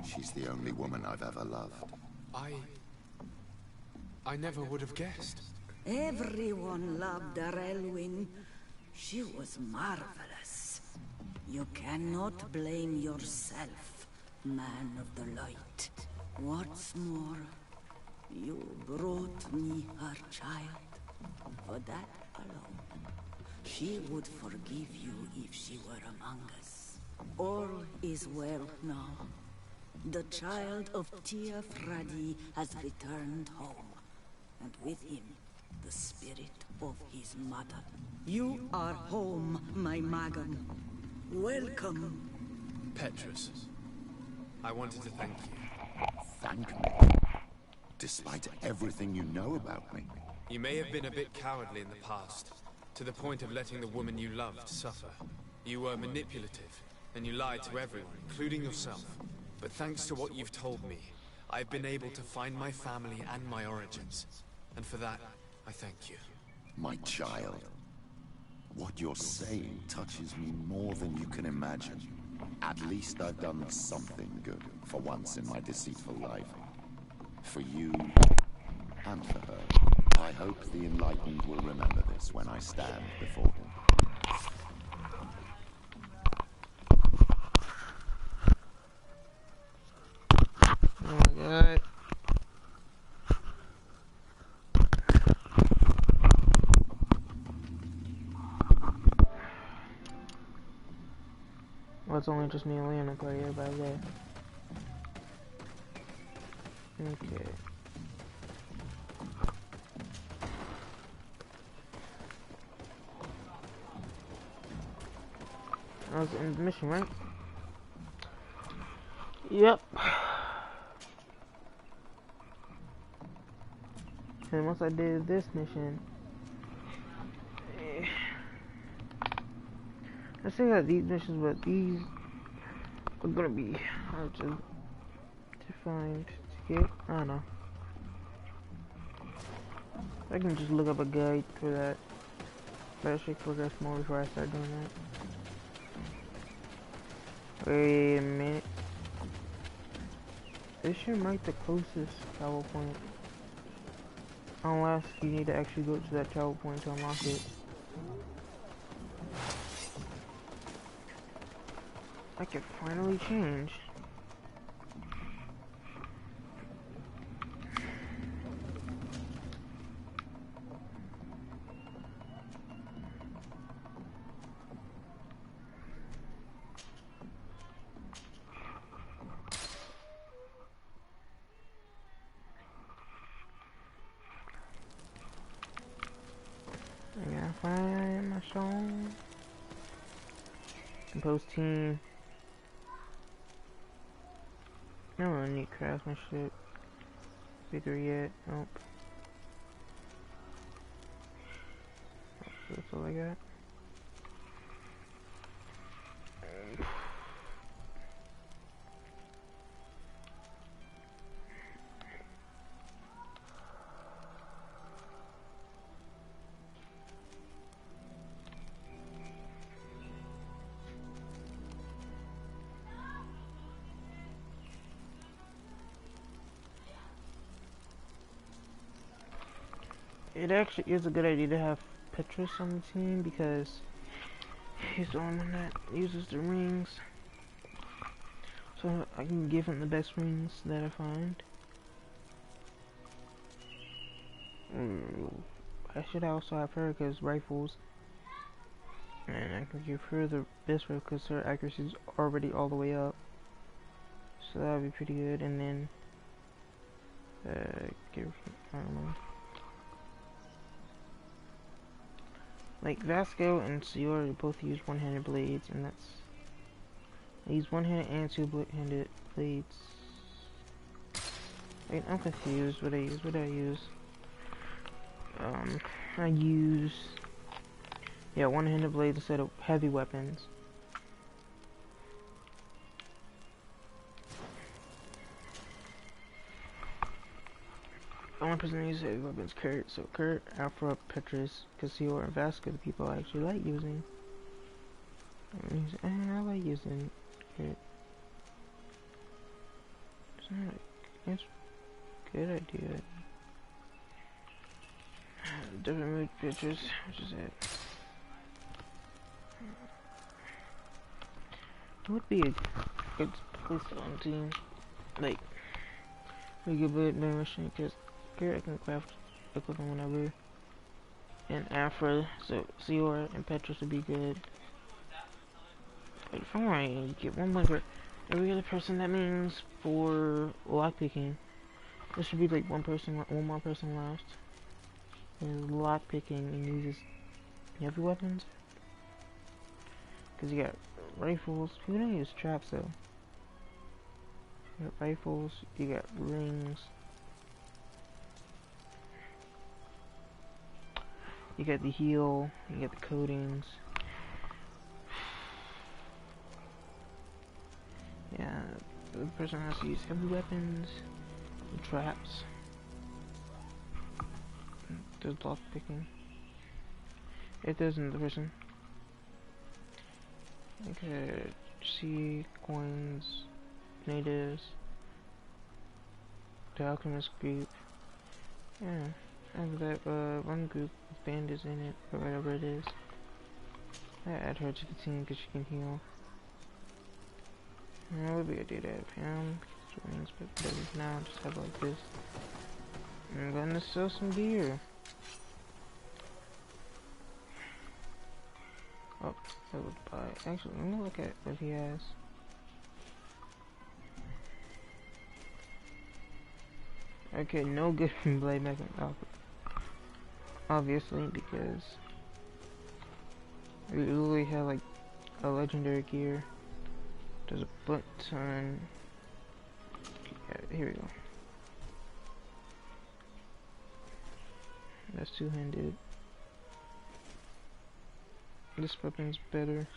She's the only woman I've ever loved. I never would have guessed. Everyone loved Relwyn. She was marvelous. You cannot blame yourself, man of the light. What's more, you brought me her child. For that alone, she would forgive you if she were among us. All is well now. The child of Tia Fradi has returned home, and with him, the spirit of his mother. You are home, my Magam. Welcome. Petrus, I wanted to thank you. Thank me? Despite everything you know about me? You may have been a bit cowardly in the past, to the point of letting the woman you loved suffer. You were manipulative, and you lied to everyone, including yourself. But thanks to what you've told me, I've been able to find my family and my origins. And for that, I thank you. My child. What you're saying touches me more than you can imagine. At least I've done something good, for once in my deceitful life. For you, and for her. I hope the Enlightened will remember this when I stand before him. Oh my god. Well, it's only just me and Liam play here, by the way. Okay. I was in the mission, right? Yep. And once I did this mission, I still got these missions, but these are gonna be hard to find, to get. I don't know. I can just look up a guide for that. But I should progress more before I start doing that. Wait a minute. This should mark the closest travel point. Unless you need to actually go to that travel point to unlock it. I can finally change. I gotta find my song. Compose team. I don't really need craftsmanship. Bigger yet. Nope. That's all I got. It actually is a good idea to have Petrus on the team because he's the only one that uses the rings. So I can give him the best rings that I find. I should also have her because rifles. And I can give her the best rifle because her accuracy is already all the way up. So that would be pretty good. And then give, I don't know. Like Vasco and Sior both use one-handed blades, and that's I use one-handed and two-handed blades. Wait, I'm confused. What I use? What do I use? I use one-handed blades instead of heavy weapons. The only person who uses heavy weapons, Kurt. So Kurt, Alpha, Petrus, Cassio, and Vasco, the people I actually like using. I like using Kurt. It's a good idea. Different mood pictures, which is it. It would be a good place on team. Like, we could put no machine because here I can craft equipment whenever. And Afra, so Sior and Petrus would be good. But if I'm right, you get one for every other person. That means for lockpicking, there should be like one more person left. Is lockpicking and uses heavy weapons. Because you got rifles. People don't use traps though. You got rifles, you got rings. You got the heal, you got the coatings. Yeah, the person has to use heavy weapons and traps. There's lockpicking. It doesn't, the person. Okay, sea, coins, natives, the alchemist group. Yeah, I have that one group with bandits in it, or whatever it is. I add her to the team because she can heal. That would be a idea to have him. Wings, but now just have like this. I'm gonna sell some gear. Oh, I would buy. Actually, let me look at what he has. Okay, no good from blade making, obviously, because we literally have like a legendary gear. There's a butt ton. Yeah, here we go. That's two-handed. This weapon's better.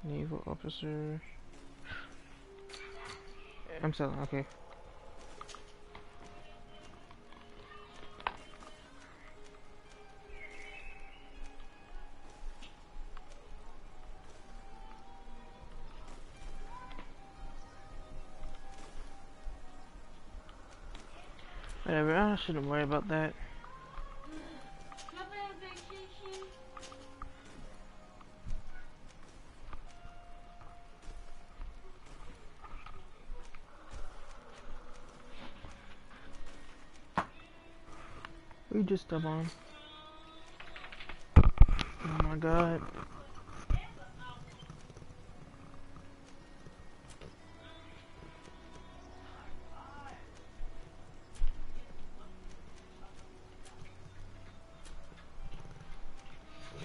Naval officer. I'm selling, okay. Whatever, I shouldn't worry about that. We just up on. Oh my god.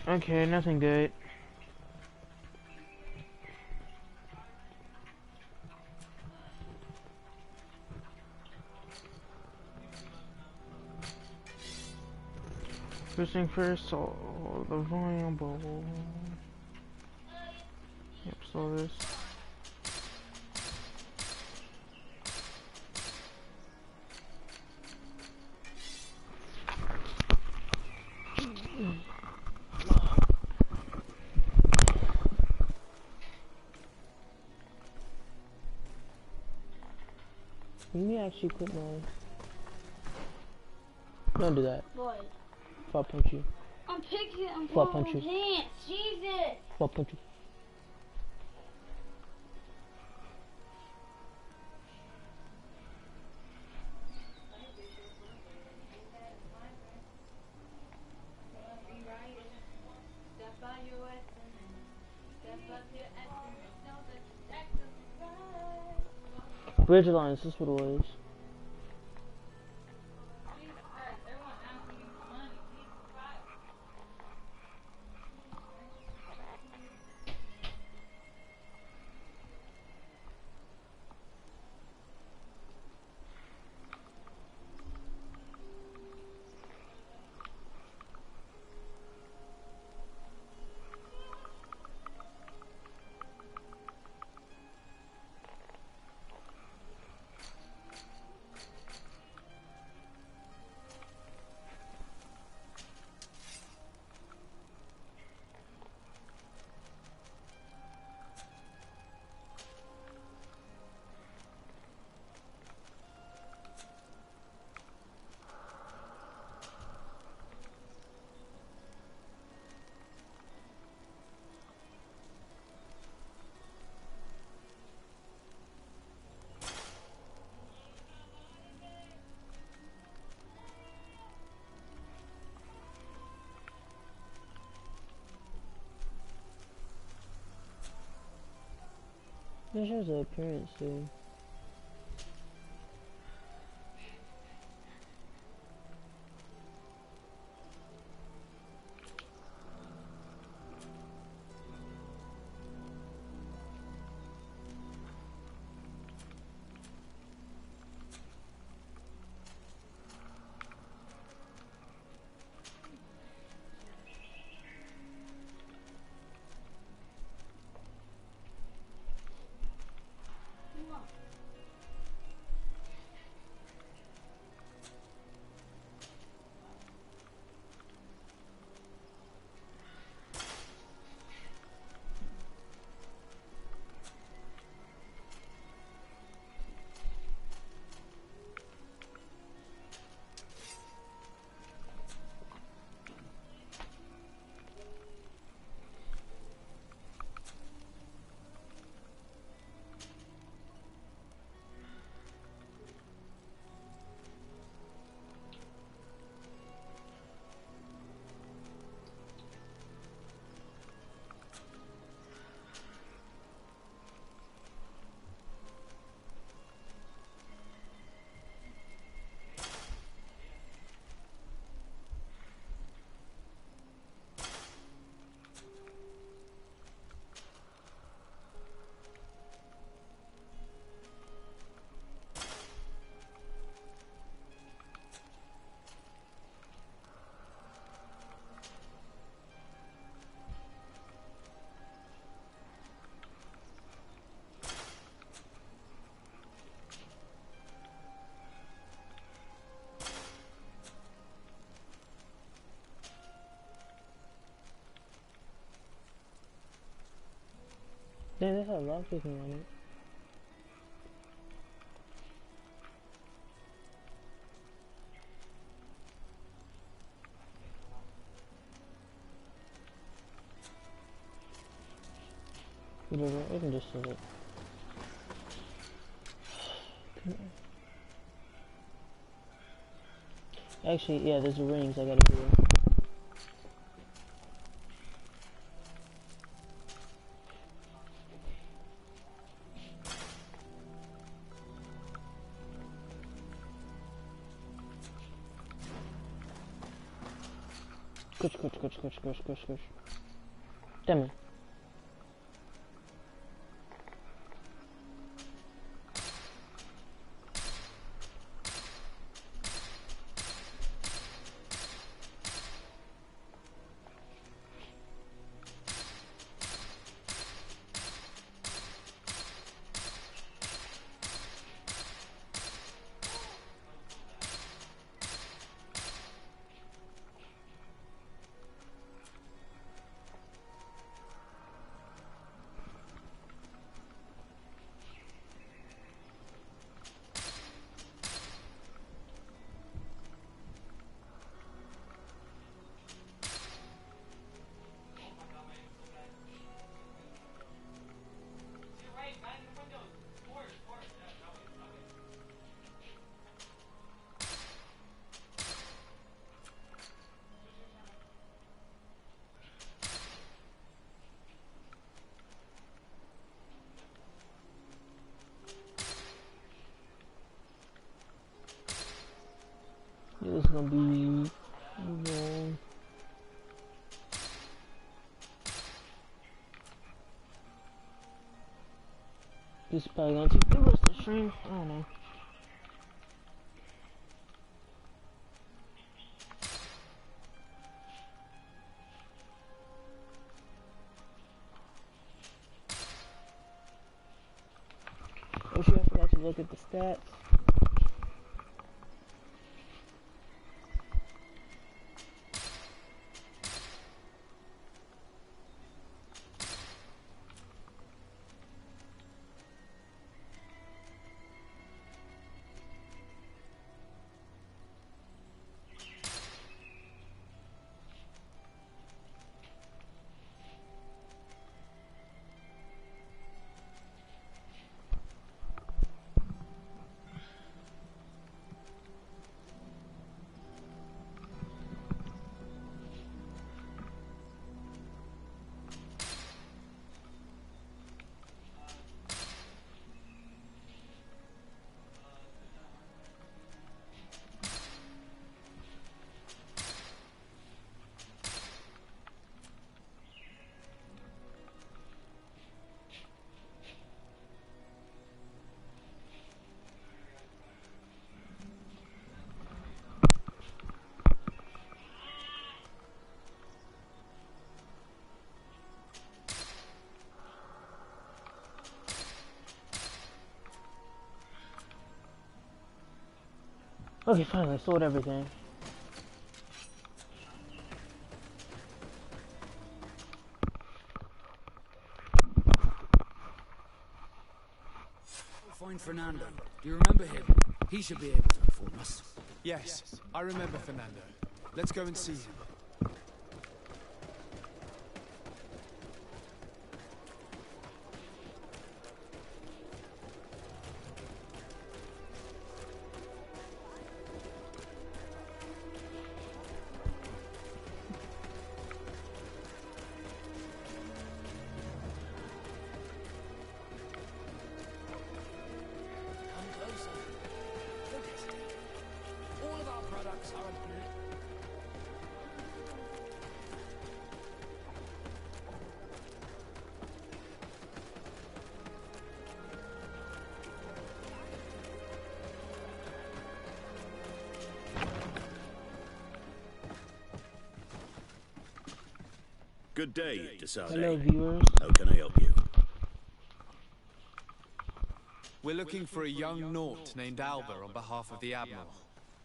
Okay, nothing good. First thing first, all the viable. Yep, so this. Let me actually quit mine. Don't do that. What? I'll punch you. I'm picking. I'm I'll pulling punch my you. pants. Jesus. I'll punch you. Bridge Alliance, this is what it was. This shows the appearance too. Damn, there's a lot of people on it. Whatever, I can just set it. Actually, yeah, there's the rings I gotta do. Squish. Damn it. Yeah, this is gonna be long. This is probably gonna take the rest of the stream. I don't know. Oh shit, I forgot to look at the stats. Okay, finally, I sold everything. We'll find Fernando. Do you remember him? He should be able to inform us. Yes, I remember Fernando. Let's go and see him. Good day, Desade. Hello, viewers. How can I help you? We're looking for a young Naut named Alba on behalf of the Admiral.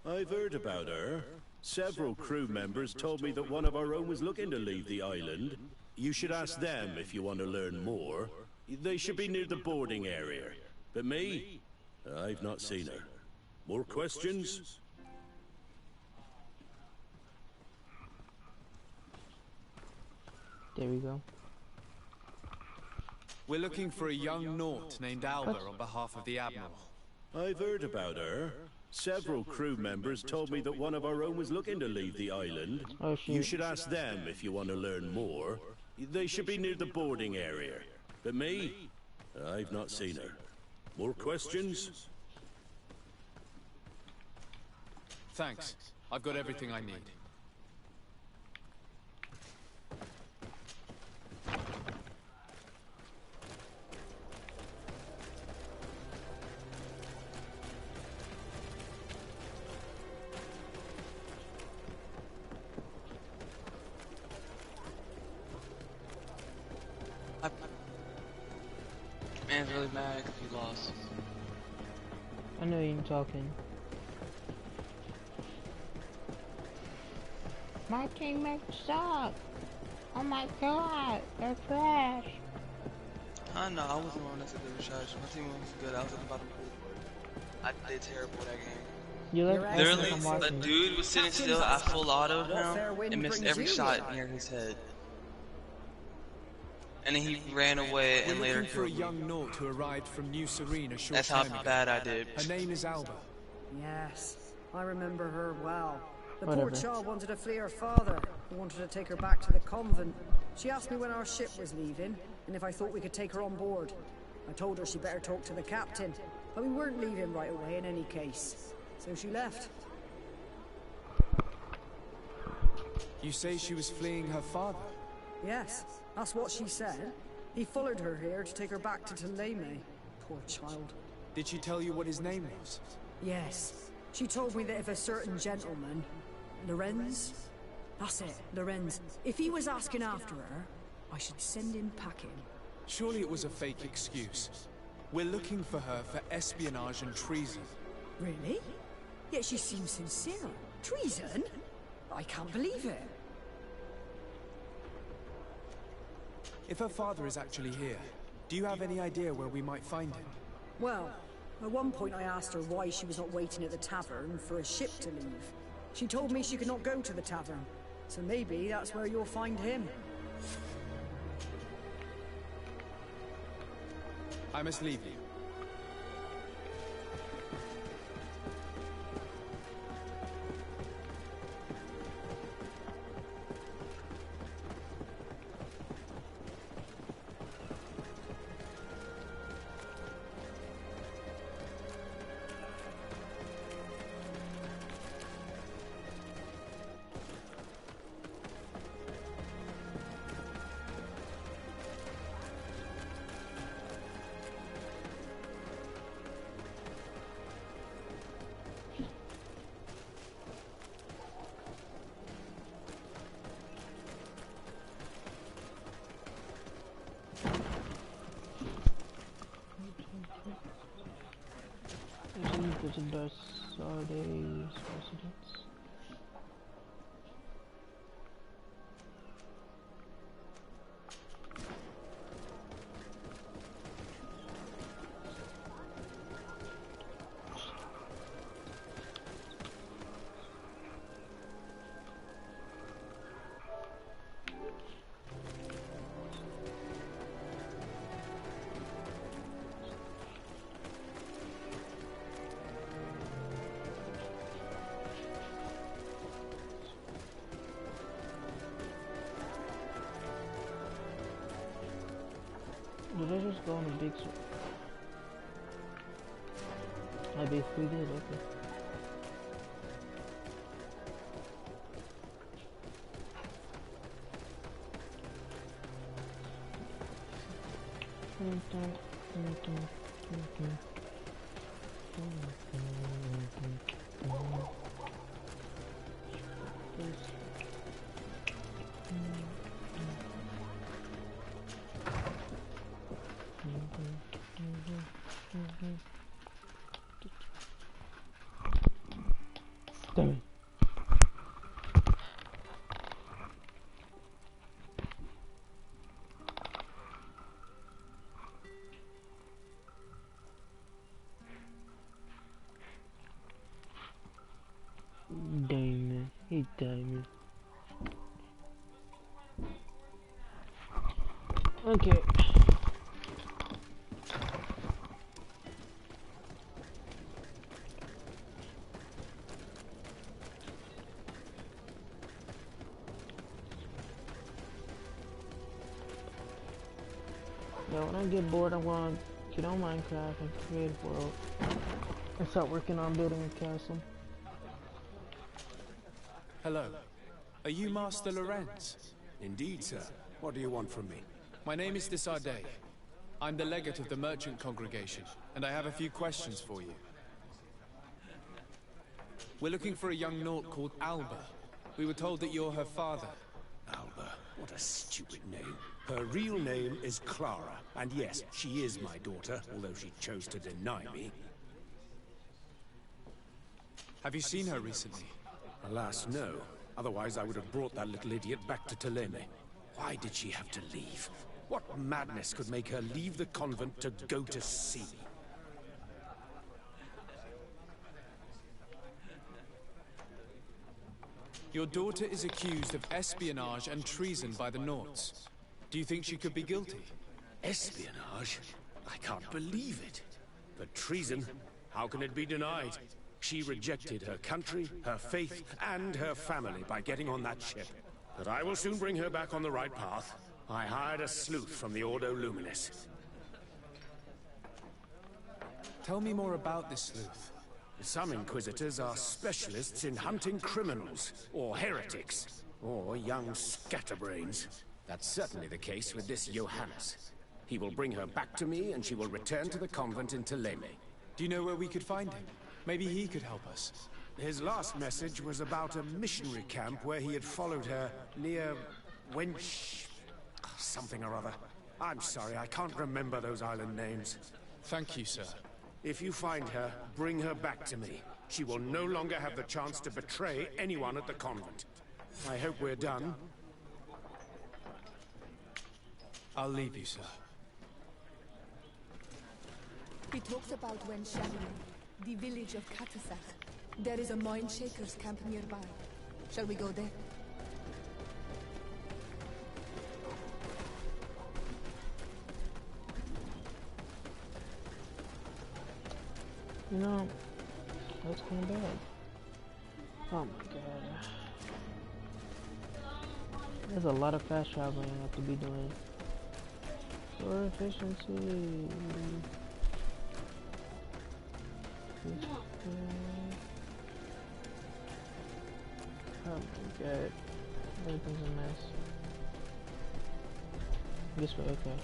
I've heard about her. Several crew members told me that one of our own was looking to leave the island. You should ask them if you want to learn more. They should be near the boarding area. But me? I've not seen her. More questions? There we go. We're looking for a young Naut named Alba on behalf of the Admiral. I've heard about her. Several crew members told me that one of our own was looking to leave the island. Oh, shit. You should ask them if you want to learn more. They should be near the boarding area. But me? I've not seen her. More questions? Thanks. I've got everything I need. Man's really mad because he lost. I know you're talking. My teammates suck. Oh my god, they're trash. No, I wasn't on this good trash. My team was good. I was at the bottom. I did terrible that game. You Literally, a dude was sitting still. I full autoed him and missed every shot near his head. And then he ran away and later looking for a killed me. young Naut who arrived from New Serene a short That's how time ago. bad I did. Her name is Alba. Yes, I remember her well. The Whatever. poor child wanted to flee her father, who wanted to take her back to the convent. She asked me when our ship was leaving, and if I thought we could take her on board. I told her she better talk to the captain, but we weren't leaving right away in any case. So she left. You say she was fleeing her father? Yes, that's what she said. He followed her here to take her back to Thélème. Poor child. Did she tell you what his name was? Yes. She told me that if a certain gentleman, Lorenz? That's it, Lorenz. If he was asking after her, I should send him packing. Surely it was a fake excuse. We're looking for her for espionage and treason. Really? Yet she seems sincere. Treason? I can't believe it. If her father is actually here, do you have any idea where we might find him? Well, at one point I asked her why she was not waiting at the tavern for a ship to leave. She told me she could not go to the tavern, so maybe that's where you'll find him. I must leave you. Sardes residence. Did I just go on a big I basically did, okay. Damn it. Damn it. He damn it. Okay. I get bored, I'm going to get on Minecraft and create a world and start working on building a castle. Hello. Are you Master Lorenz? Indeed, sir. What do you want from me? My name is Desardet. I'm the legate of the merchant congregation, and I have a few questions for you. We're looking for a young Naut called Alba. We were told that you're her father. Alba, what a stupid name. Her real name is Clara, and yes, she is my daughter, although she chose to deny me. Have you seen her recently? Alas, no. Otherwise, I would have brought that little idiot back to Teleme. Why did she have to leave? What madness could make her leave the convent to go to sea? Your daughter is accused of espionage and treason by the Nauts. Do you think she could be guilty? Espionage? I can't believe it. But treason? How can it be denied? She rejected her country, her faith, and her family by getting on that ship. But I will soon bring her back on the right path. I hired a sleuth from the Ordo Luminis. Tell me more about this sleuth. Some Inquisitors are specialists in hunting criminals, or heretics, or young scatterbrains. That's certainly the case with this Johannes. He will bring her back to me, and she will return to the convent in Teleme. Do you know where we could find him? Maybe he could help us. His last message was about a missionary camp where he had followed her near Wench... something or other. I'm sorry, I can't remember those island names. Thank you, sir. If you find her, bring her back to me. She will no longer have the chance to betray anyone at the convent. I hope we're done. I'll leave you, sir. He talks about Wenchanian, the village of Katasach. There is a mine shaker's camp nearby. Shall we go there? You know, that's kind of bad. Oh my god. There's a lot of fast traveling I have to be doing. For efficiency. Oh my god. Everything's a mess. This way, okay.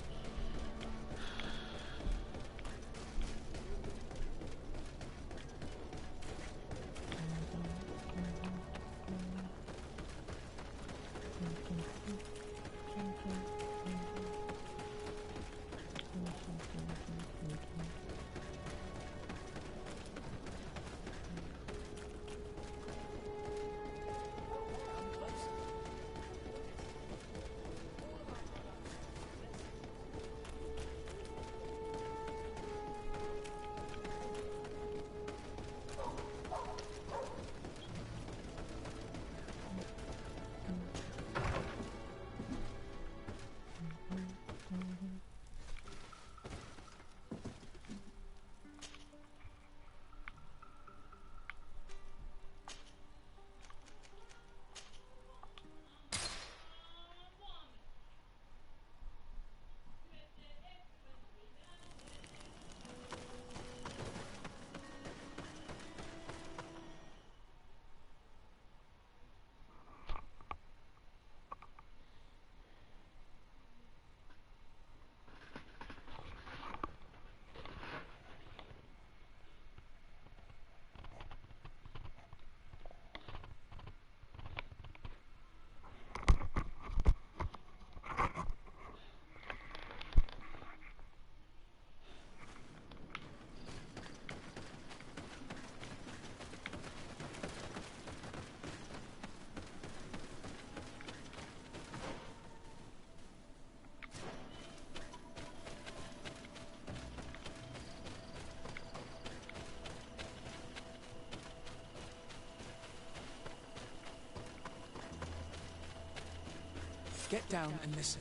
Get down and listen.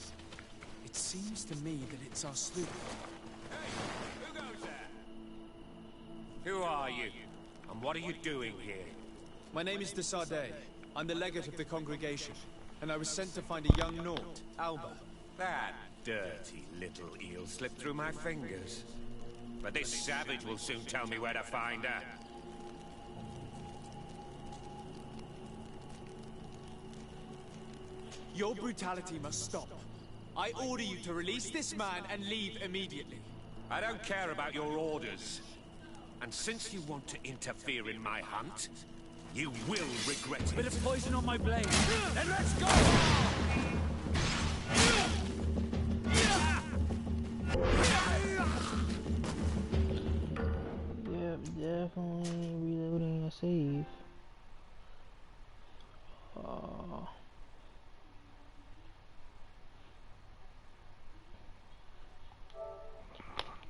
It seems to me that it's our sleuth. Hey, who goes there? Who are you? And what are you doing here? My name is Desardet. I'm the legate of the congregation, and I was sent to find a young Naut, Alba. That dirty little eel slipped through my fingers. But this savage will soon tell me where to find her. Your brutality must stop. I order you to release this man and leave immediately. I don't care about your orders. And since you want to interfere in my hunt, you will regret it. Bit of poison on my blade. Then let's go! Yep, definitely reloading a save.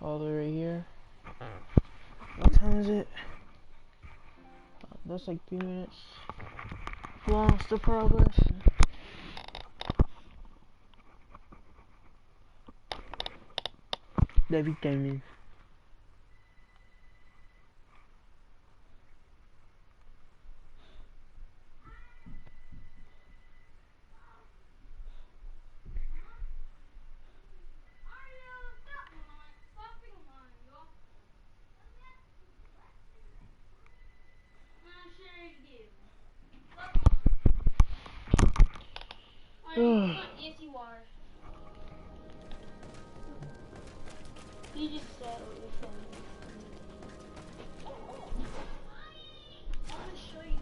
All the way right here. What time is it? That's like 3 minutes. Lost the progress. Everything. Yes, you are. You just said what you're saying. I'm gonna show you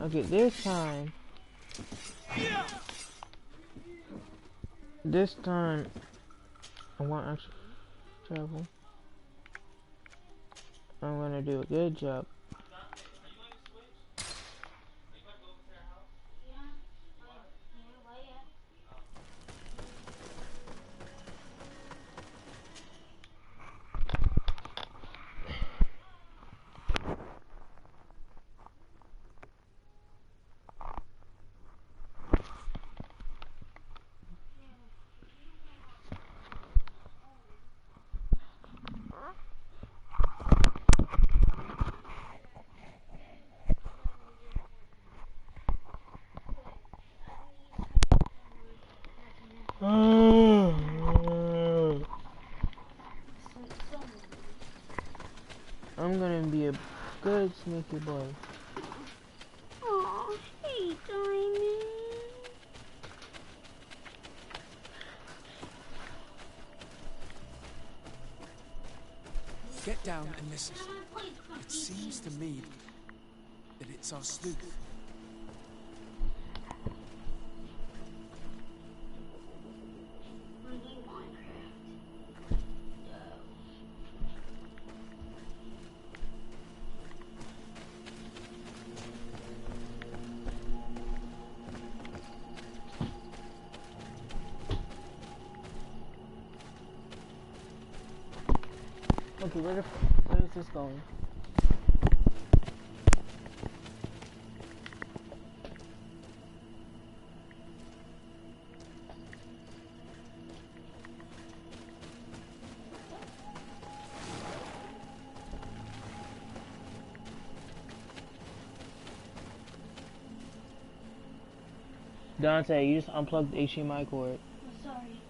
Okay, this time. This time, I want extra travel. I'm gonna do a good job. I'm gonna be a good sneaky boy. Aw, hey, Diamond. Get down and listen. It seems to me that it's our sleuth. Okay, where is this going? Dante, you just unplugged the HDMI cord. I'm sorry.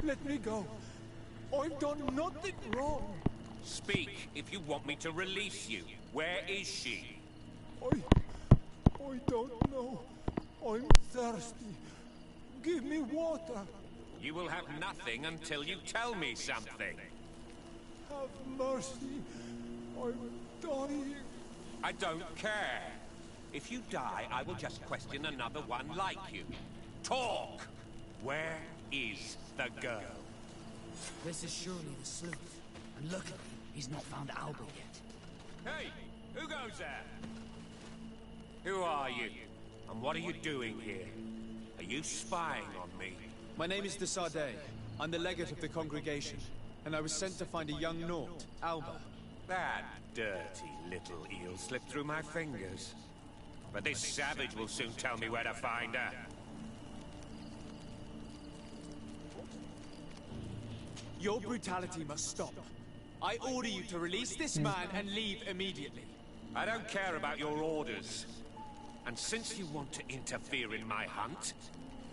Let me go. I've done nothing wrong. Speak if you want me to release you. Where is she? I don't know. I'm thirsty. Give me water. You will have nothing until you tell me something. Have mercy. I'm dying. I don't care. If you die, I will just question another one like you. Talk! Where is the girl? This is surely the sleuth. And luckily, he's not found Alba yet. Hey! Who goes there? Who are you? And what are you doing here? Are you spying on me? My name is de Sardet. I'm the legate of the congregation, and I was sent to find a young Naut, Alba. That dirty little eel slipped through my fingers. But this savage will soon tell me where to find her. Your brutality must stop. I order you to release this man and leave immediately. I don't care about your orders. And since you want to interfere in my hunt,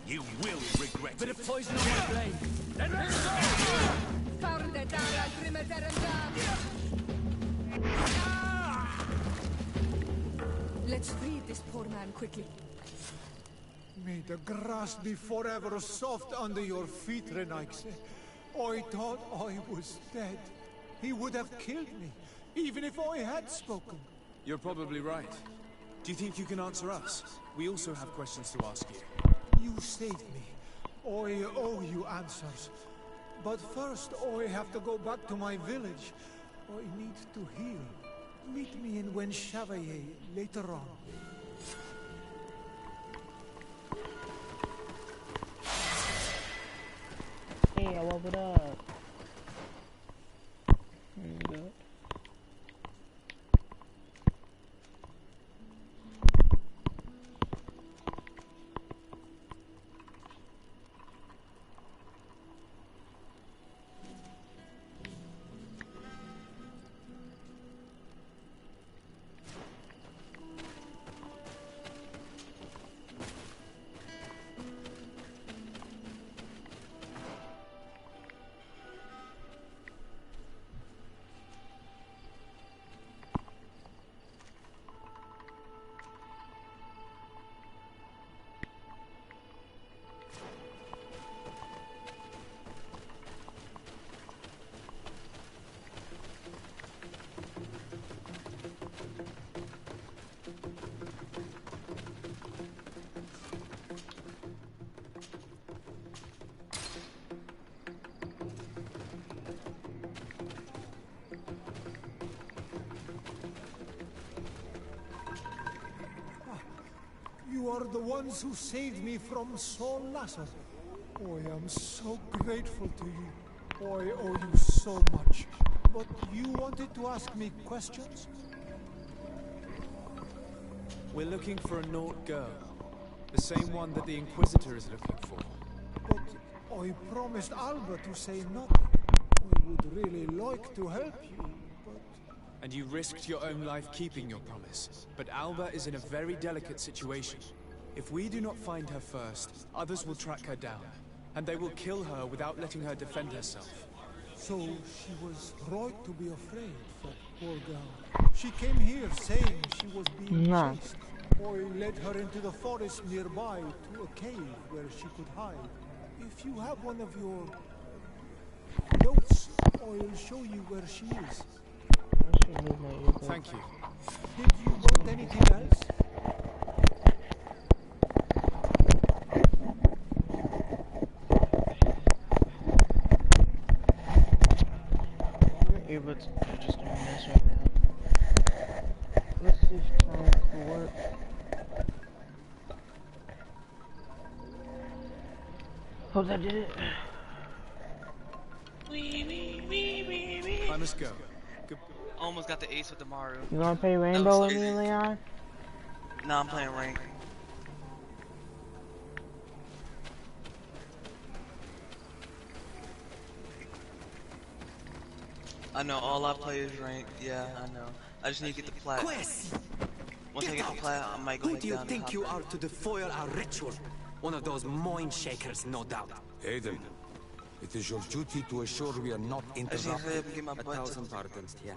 you will regret it. Bit of poison on my blade. Then let's go! Let's free this poor man quickly. May the grass be forever soft under your feet, Renaix. I thought I was dead. He would have killed me, even if I had spoken. You're probably right. Do you think you can answer us? We also have questions to ask you. You saved me. I owe you answers. But first, I have to go back to my village. I need to heal. Meet me in Wen Chevalier later on. Hey, I woke it up. There you go. You are the ones who saved me from Saul Lasser. I am so grateful to you. I owe you so much. But you wanted to ask me questions? We're looking for a Naut girl. The same one that the Inquisitor is looking for. But I promised Alba to say nothing. I would really like to help you, but... And you risked your own life keeping your promise. But Alba is in a very delicate situation. If we do not find her first, others will track her down. And they will kill her without letting her defend herself. So she was right to be afraid, that poor girl. She came here saying she was being chased. I led her into the forest nearby to a cave where she could hide. If you have one of your notes, I'll show you where she is. Thank you. Did you want anything else? Earbuds are just doing this right now. Let's see if time will work. Hope that did it. I must go. Almost got the ace with the Maru. You wanna play Rainbow with me, Leon? No, I'm playing rank. I know, all I play is rank. Yeah, I know. I just need to get the plat. Once I get the plat, I might go Who back do you down think you are to defoil our ritual? One of those mind shakers, no doubt. Aiden, it is your duty to assure we are not interrupted. 1,000 pardons, yeah.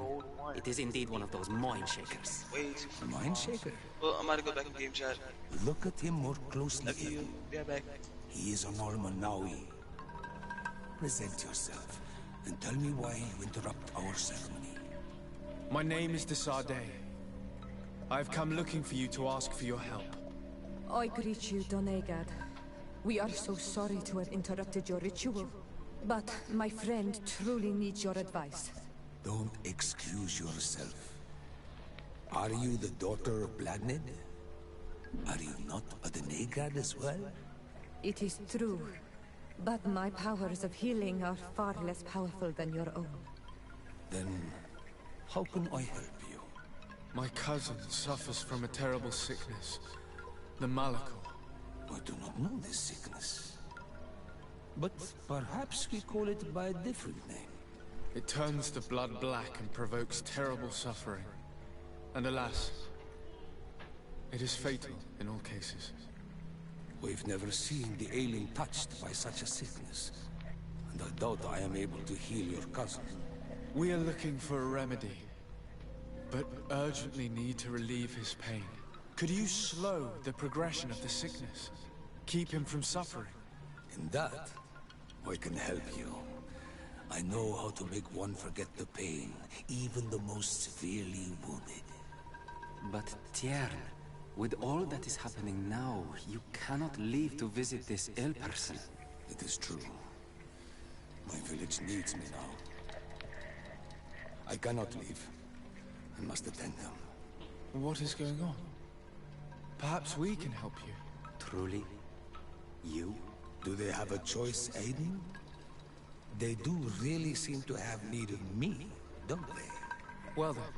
It is indeed one of those mind shakers. Mind shaker? Well, I'm about to go back in game chat. Look at him more closely. Love you. Be right back. He is an Almanawi. Present yourself and tell me why you interrupt our ceremony. My name is de Sardet. I've come looking for you to ask for your help. I greet you, Donegad. We are so sorry to have interrupted your ritual, but my friend truly needs your advice. Don't excuse yourself. Are you the daughter of Bladnid? Are you not a Denegad as well? It is true, but my powers of healing are far less powerful than your own. Then, how can I help you? My cousin suffers from a terrible sickness. The Malakal. I do not know this sickness. But perhaps we call it by a different name. It turns the blood black and provokes terrible suffering. And alas, it is fatal in all cases. We've never seen the ailing touched by such a sickness. And I doubt I am able to heal your cousin. We are looking for a remedy, but urgently need to relieve his pain. Could you slow the progression of the sickness? Keep him from suffering? In that, I can help you. I know how to make one forget the pain, even the most severely wounded. But Tiern, with all that is happening now, you cannot leave to visit this ill person. It is true. My village needs me now. I cannot leave. I must attend them. What is going on? Perhaps we can help you. Truly? You? Do they have a choice, Aiden? They do really seem to have need of me, don't they? Well then,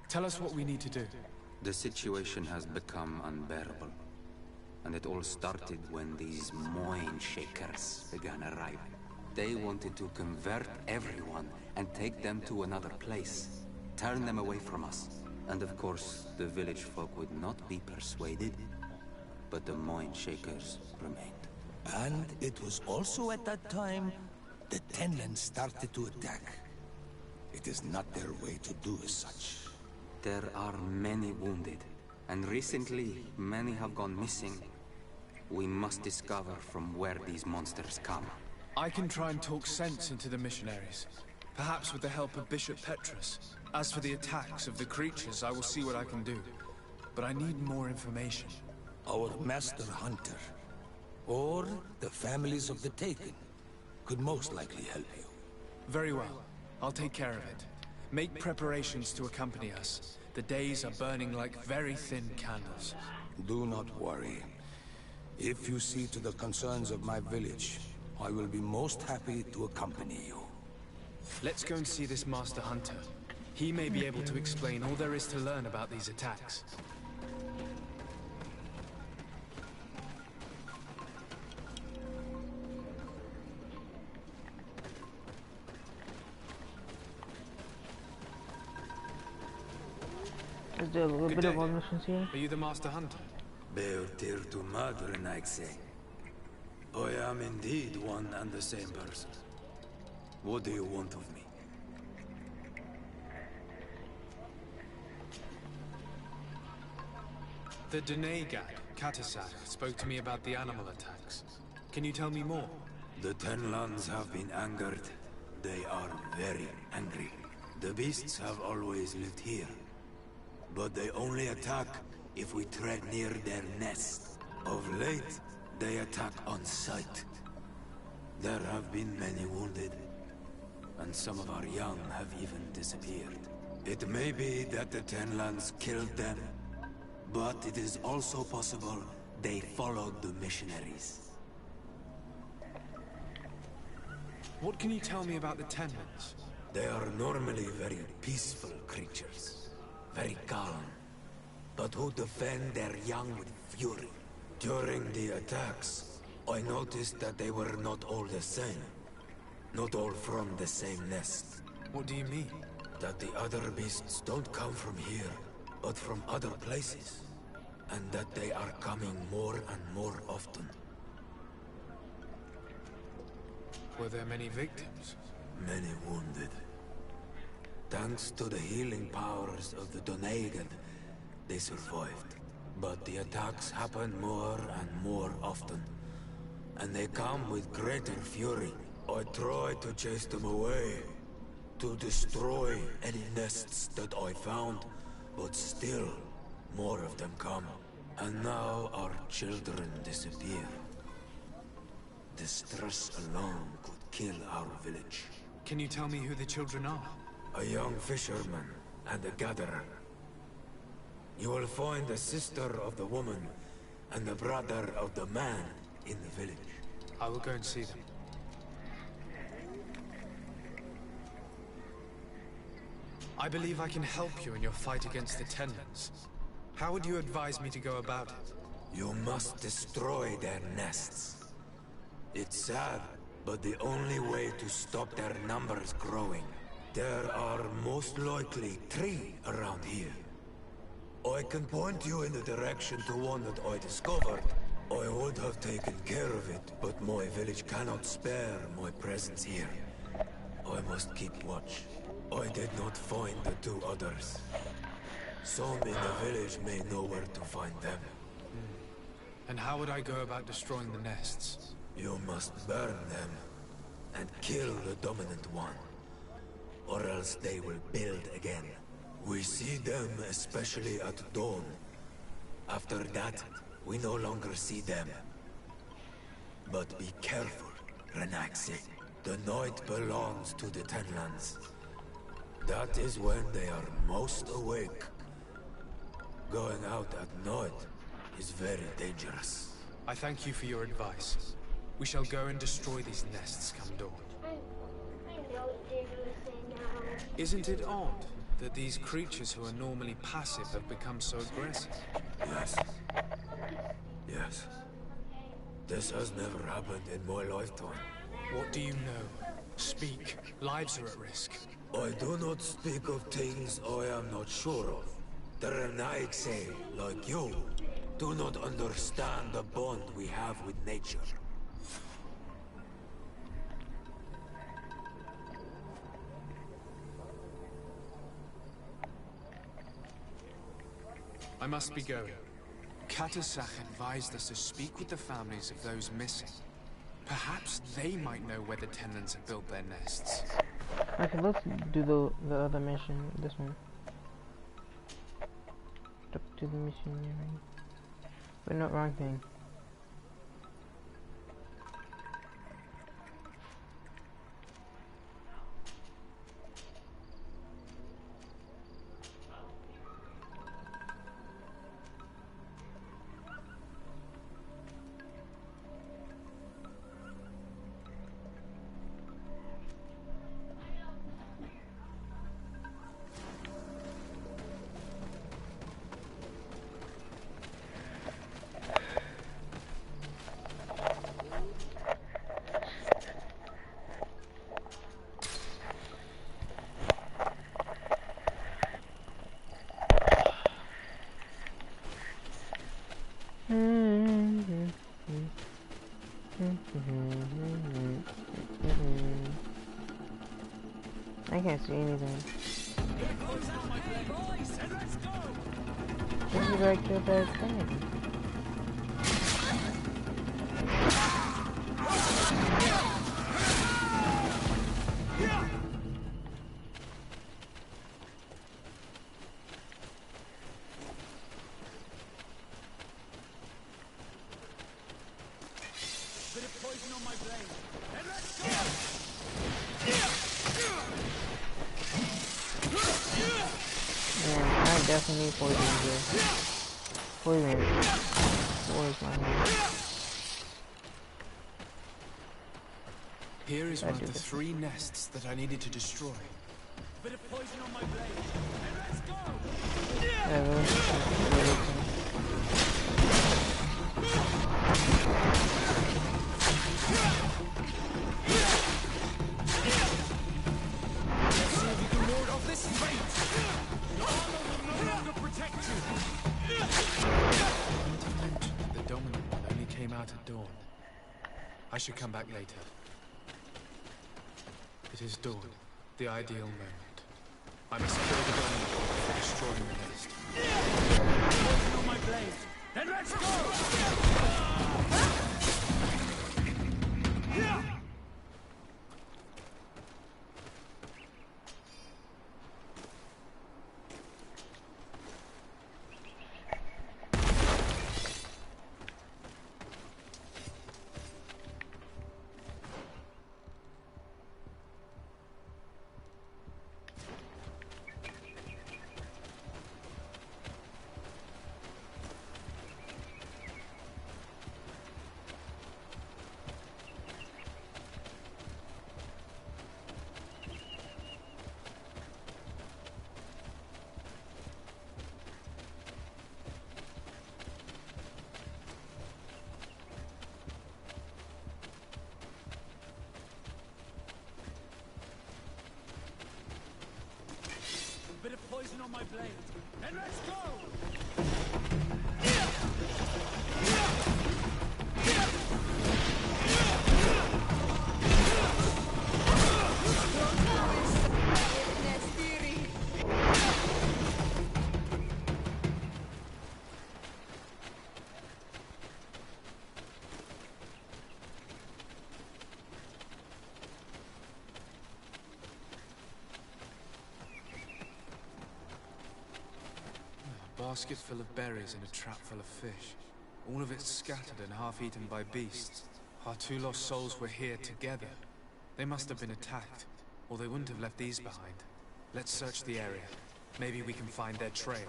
tell us what we need to do. The situation has become unbearable. And it all started when these Moin Shakers began arriving. They wanted to convert everyone and take them to another place. Turn them away from us. And of course, the village folk would not be persuaded. But the Moin Shakers remained. And it was also at that time the Tenland started to attack. It is not their way to do as such. There are many wounded, and recently many have gone missing. We must discover from where these monsters come. I can try and talk sense into the missionaries, perhaps with the help of Bishop Petrus. As for the attacks of the creatures, I will see what I can do. But I need more information. Our master hunter, or the families of the Taken, could most likely help you. Very well. I'll take care of it. Make preparations to accompany us. The days are burning like very thin candles. Do not worry. If you see to the concerns of my village, I will be most happy to accompany you. Let's go and see this Master Hunter. He may be able to explain all there is to learn about these attacks. Is there a little Good bit day. of our missions here? Are you the Master Hunter? Beotir to Madren, I say. I am indeed one and the same person. What do you want of me? The Denegad, Katasak, spoke to me about the animal attacks. Can you tell me more? The Tenlands have been angered. They are very angry. The beasts have always lived here. But they only attack if we tread near their nest. Of late, they attack on sight. There have been many wounded, and some of our young have even disappeared. It may be that the Tenlands killed them, but it is also possible they followed the missionaries. What can you tell me about the Tenlands? They are normally very peaceful creatures, very calm, but who defend their young with fury. During the attacks, I noticed that they were not all the same. Not all from the same nest. What do you mean? That the other beasts don't come from here, but from other places. And that they are coming more and more often. Were there many victims? Many wounded. Thanks to the healing powers of the Donegan, they survived. But the attacks happen more and more often. And they come with greater fury. I try to chase them away. To destroy any nests that I found. But still, more of them come. And now our children disappear. The stress alone could kill our village. Can you tell me who the children are? A young fisherman and a gatherer. You will find the sister of the woman and the brother of the man in the village. I will go and see them. I believe I can help you in your fight against the Tenlins. How would you advise me to go about it? You must destroy their nests. It's sad, but the only way to stop their numbers growing. There are most likely 3 around here. I can point you in the direction to one that I discovered. I would have taken care of it, but my village cannot spare my presence here. I must keep watch. I did not find the 2 others. Some in the village may know where to find them. And how would I go about destroying the nests? You must burn them and kill the dominant one, or else they will build again. We see them especially at dawn. After that, we no longer see them. But be careful, Renaxi. The night belongs to the Tenlands. That is when they are most awake. Going out at night is very dangerous. I thank you for your advice. We shall go and destroy these nests come dawn. Isn't it odd that these creatures who are normally passive have become so aggressive? Yes. Yes. This has never happened in my lifetime. What do you know? Speak. Lives are at risk. I do not speak of things I am not sure of. The Renaigse, like you, do not understand the bond we have with nature. I must be going. Katasach advised us to speak with the families of those missing. Perhaps they might know where the Tenlins have built their nests. Okay, let's do the other mission, this one. Up to the mission, but not wrong thing. I can't see anything. Give me back your bad thing. Bit of poison on my blade. And let's go! Man, I definitely need poison here. Poison. Here is one of the 3 nests that I needed to destroy. Bit of poison on my blade. And let's go! Let's see if you can ward off this fate. Your armor will no longer protect you. The dominant one only came out at dawn. I should come back later. It is dawn, the ideal moment. I must kill the dominant one before destroying the nest. Poison on my blade. And let's go! poison on my blade. Then let's go! A basket full of berries and a trap full of fish. All of it scattered and half-eaten by beasts. Our two lost souls were here together. They must have been attacked, or they wouldn't have left these behind. Let's search the area. Maybe we can find their trail.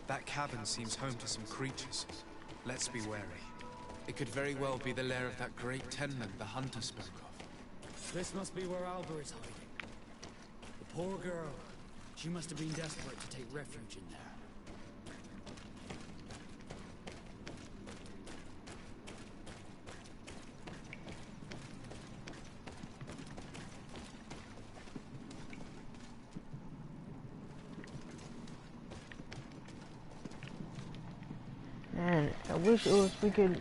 That cabin seems home to some creatures. Let's be wary. It could very well be the lair of that great tenant the hunter spoke of. This must be where Alba is hiding. The poor girl. She must have been desperate to take refuge in there. Man, I wish it was freaking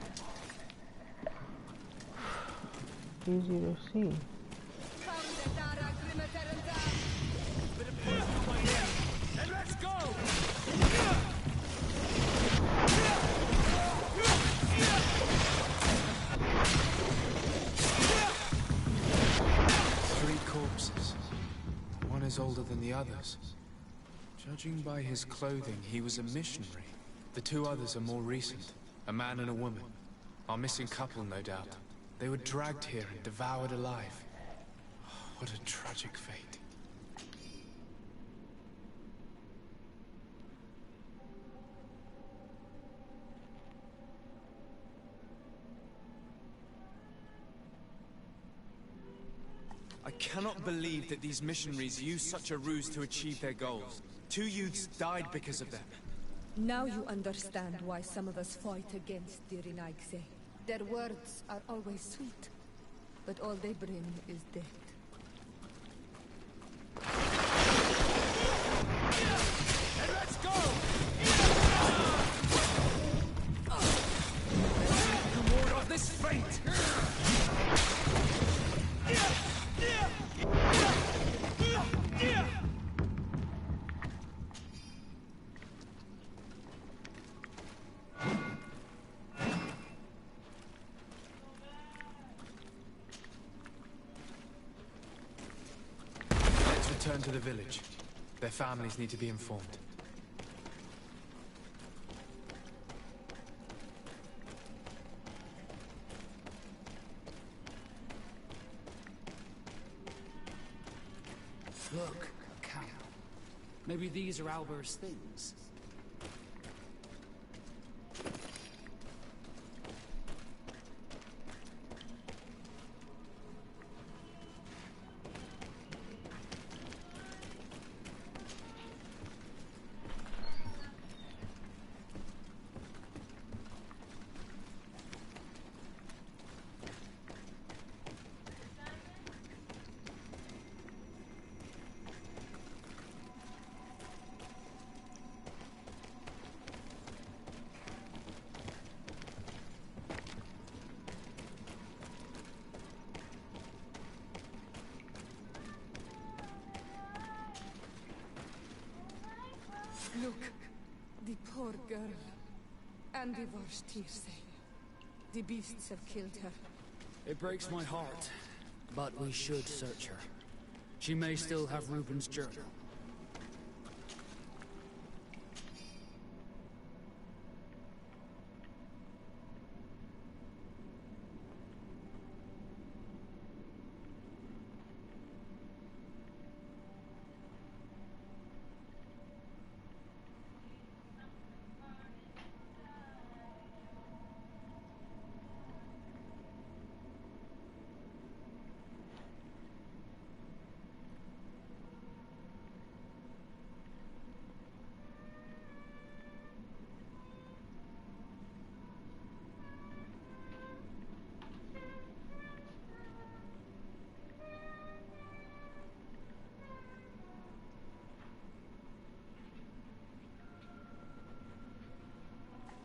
easy to see. And let's go! 3 corpses. One is older than the others. Judging by his clothing, he was a missionary. The 2 others are more recent. A man and a woman. Our missing couple, no doubt. They were dragged here and devoured alive. What a tragic fate. I cannot believe that these missionaries used such a ruse to achieve their goals. 2 youths died because of them. Now you understand why some of us fight against the Renaigse. Their words are always sweet, but all they bring is death. And let's go! To ward off this fate! Return to the village. Their families need to be informed. Look, a cow. Maybe these are Alber's things. Look, the poor girl. And the Vorstirsay. The beasts have killed her. It breaks my heart, but we should search her. She may still have Reuben's journal.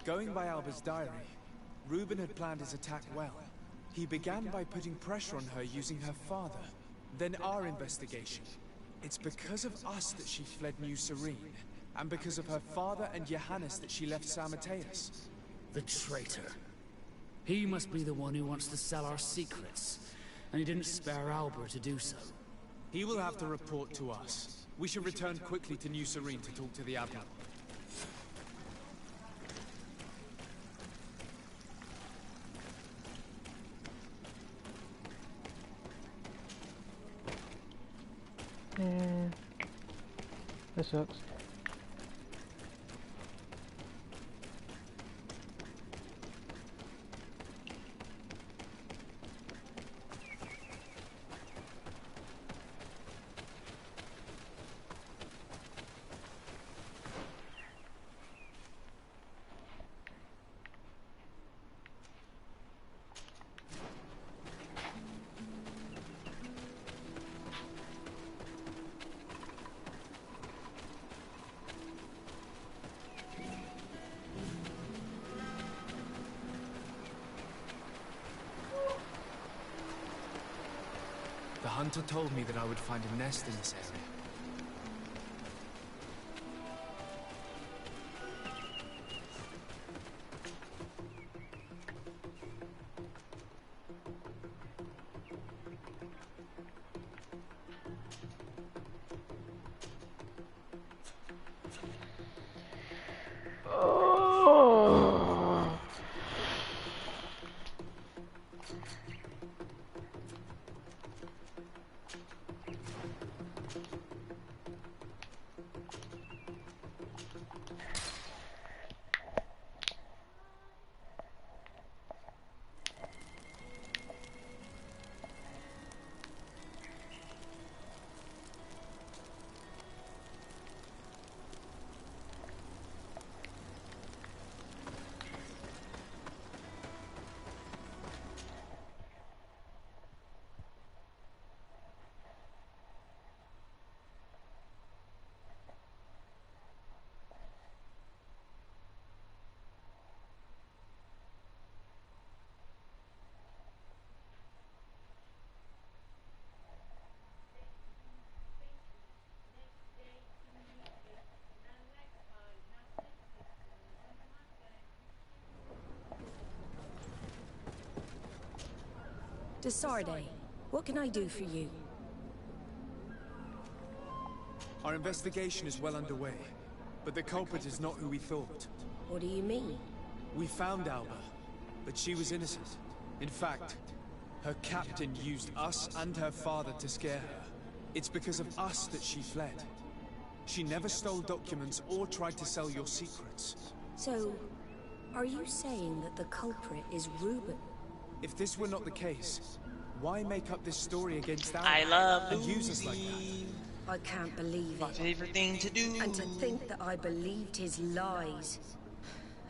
Going by Alba's diary, Reuben had planned his attack well. He began by putting pressure on her using her father, then our investigation. It's because of us that she fled New Serene, and because of her father and Johannes that she left San Mateus. The traitor. He must be the one who wants to sell our secrets, and he didn't spare Alba to do so. He will have to report to us. We should return quickly to New Serene to talk to the Admiral. Yeah, that sucks. The hunter told me that I would find a nest in this area. Desarde, what can I do for you? Our investigation is well underway, but the culprit is not who we thought. What do you mean? We found Alba, but she was innocent. In fact, her captain used us and her father to scare her. It's because of us that she fled. She never stole documents or tried to sell your secrets. So, are you saying that the culprit is Reuben? If this were not the case, why make up this story against Alba I love and use us like that? I can't believe My it. favorite thing to do. And to think that I believed his lies.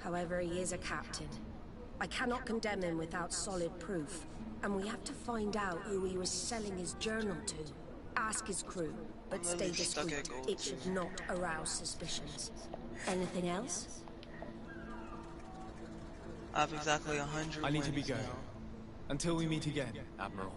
However, he is a captain. I cannot condemn him without solid proof. And we have to find out who he was selling his journal to. Ask his crew, but stay discreet. It should not arouse suspicions. Anything else? I have exactly 100 I need to be wins going. now. Until we meet again, Admiral.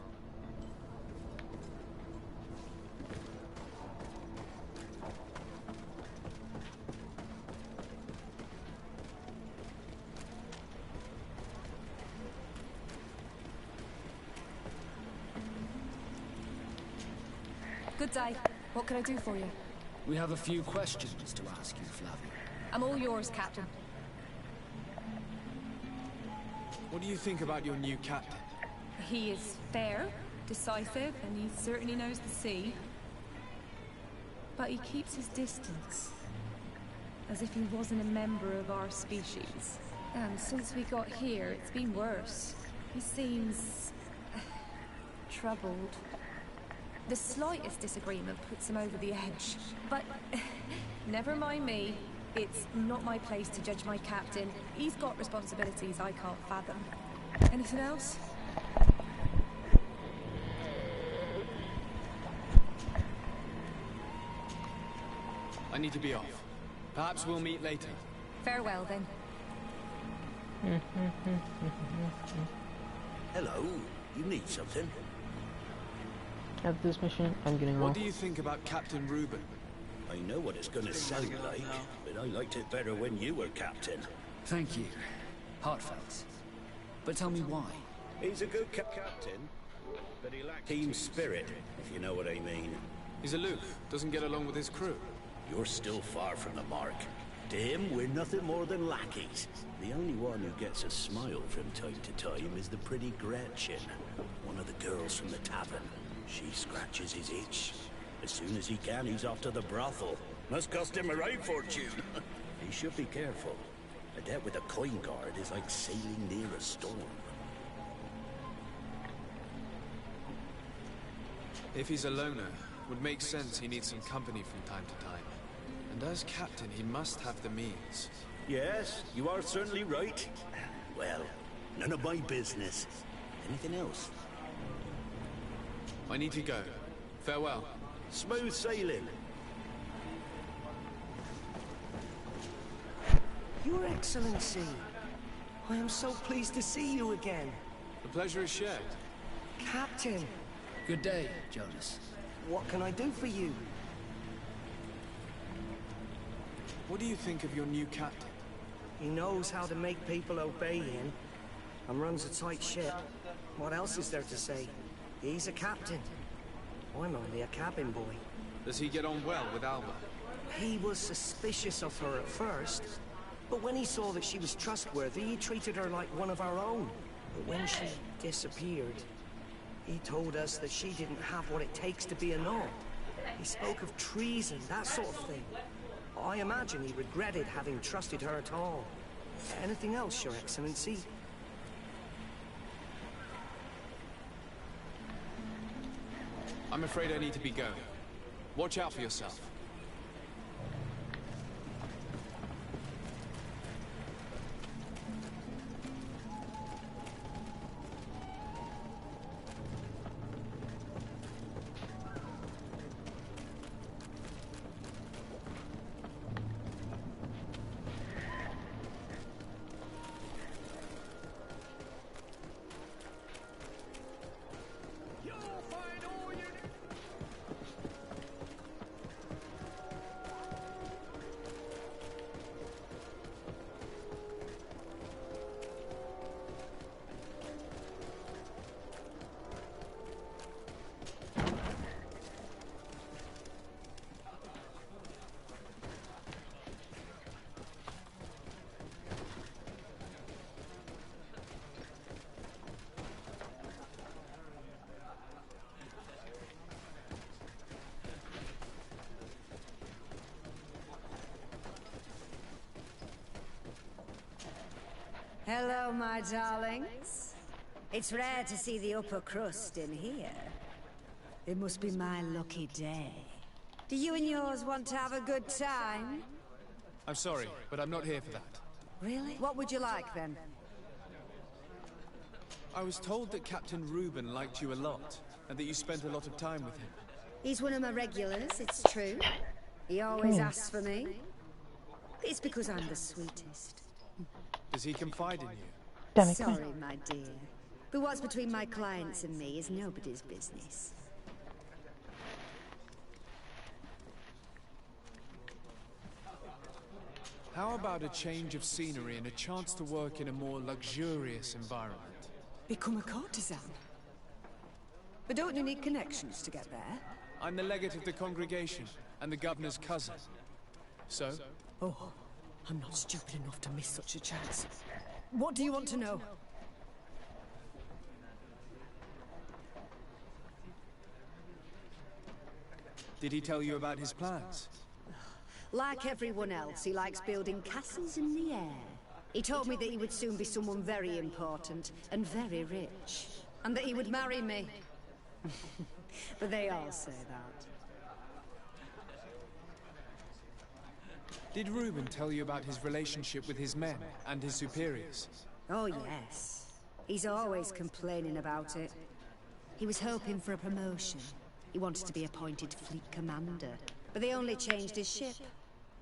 Good day. What can I do for you? We have a few questions to ask you, Flavia. I'm all yours, Captain. What do you think about your new captain? He is fair, decisive, and he certainly knows the sea. But he keeps his distance. As if he wasn't a member of our species. And since we got here, it's been worse. He seems... troubled. The slightest disagreement puts him over the edge. But never mind me. It's not my place to judge my captain. He's got responsibilities I can't fathom. Anything else? I need to be off. Perhaps we'll meet later. Farewell, then. Hello, you need something? After this mission, I'm getting off. What do you think about Captain Reuben? I know what it's gonna sound like, but I liked it better when you were captain. Thank you. Heartfelt. But tell me why. He's a good captain, but he lacks team spirit, if you know what I mean. He's aloof, doesn't get along with his crew. You're still far from the mark. To him, we're nothing more than lackeys. The only one who gets a smile from time to time is the pretty Gretchen, one of the girls from the tavern. She scratches his itch. As soon as he can, he's off to the brothel. Must cost him a right fortune. He should be careful. A debt with a coin guard is like sailing near a storm. If he's a loner, would make sense he needs some company from time to time. And as captain, he must have the means. Yes, you are certainly right. Well, none of my business. Anything else? I need to go. Farewell. Smooth sailing. Your Excellency, I am so pleased to see you again. The pleasure is shared. Captain. Good day, Jonas. What can I do for you? What do you think of your new captain? He knows how to make people obey him, and runs a tight ship. What else is there to say? He's a captain. I'm only a cabin boy. Does he get on well with Alba? He was suspicious of her at first, but when he saw that she was trustworthy, he treated her like one of our own. But when she disappeared, he told us that she didn't have what it takes to be a Nord. He spoke of treason, that sort of thing. I imagine he regretted having trusted her at all. Anything else, Your Excellency? I'm afraid I need to be going. Watch out for yourself. Hello, my darlings. It's rare to see the upper crust in here. It must be my lucky day. Do you and yours want to have a good time? I'm sorry, but I'm not here for that. Really? What would you like, then? I was told that Captain Reuben liked you a lot, and that you spent a lot of time with him. He's one of my regulars, it's true. He always asks for me. It's because I'm the sweetest. Does he confide in you? Damn it, Sorry, my dear. But what's between my clients and me is nobody's business. How about a change of scenery and a chance to work in a more luxurious environment? Become a courtesan? But don't you need connections to get there? I'm the legate of the congregation, and the governor's cousin. So? Oh, I'm not stupid enough to miss such a chance. What do you want to know? Did he tell you about his plans? Like everyone else, he likes building castles in the air. He told me that he would soon be someone very important and very rich. And that he would marry me. But they all say that. Did Reuben tell you about his relationship with his men and his superiors? Oh, yes. He's always complaining about it. He was hoping for a promotion. He wanted to be appointed fleet commander. But they only changed his ship.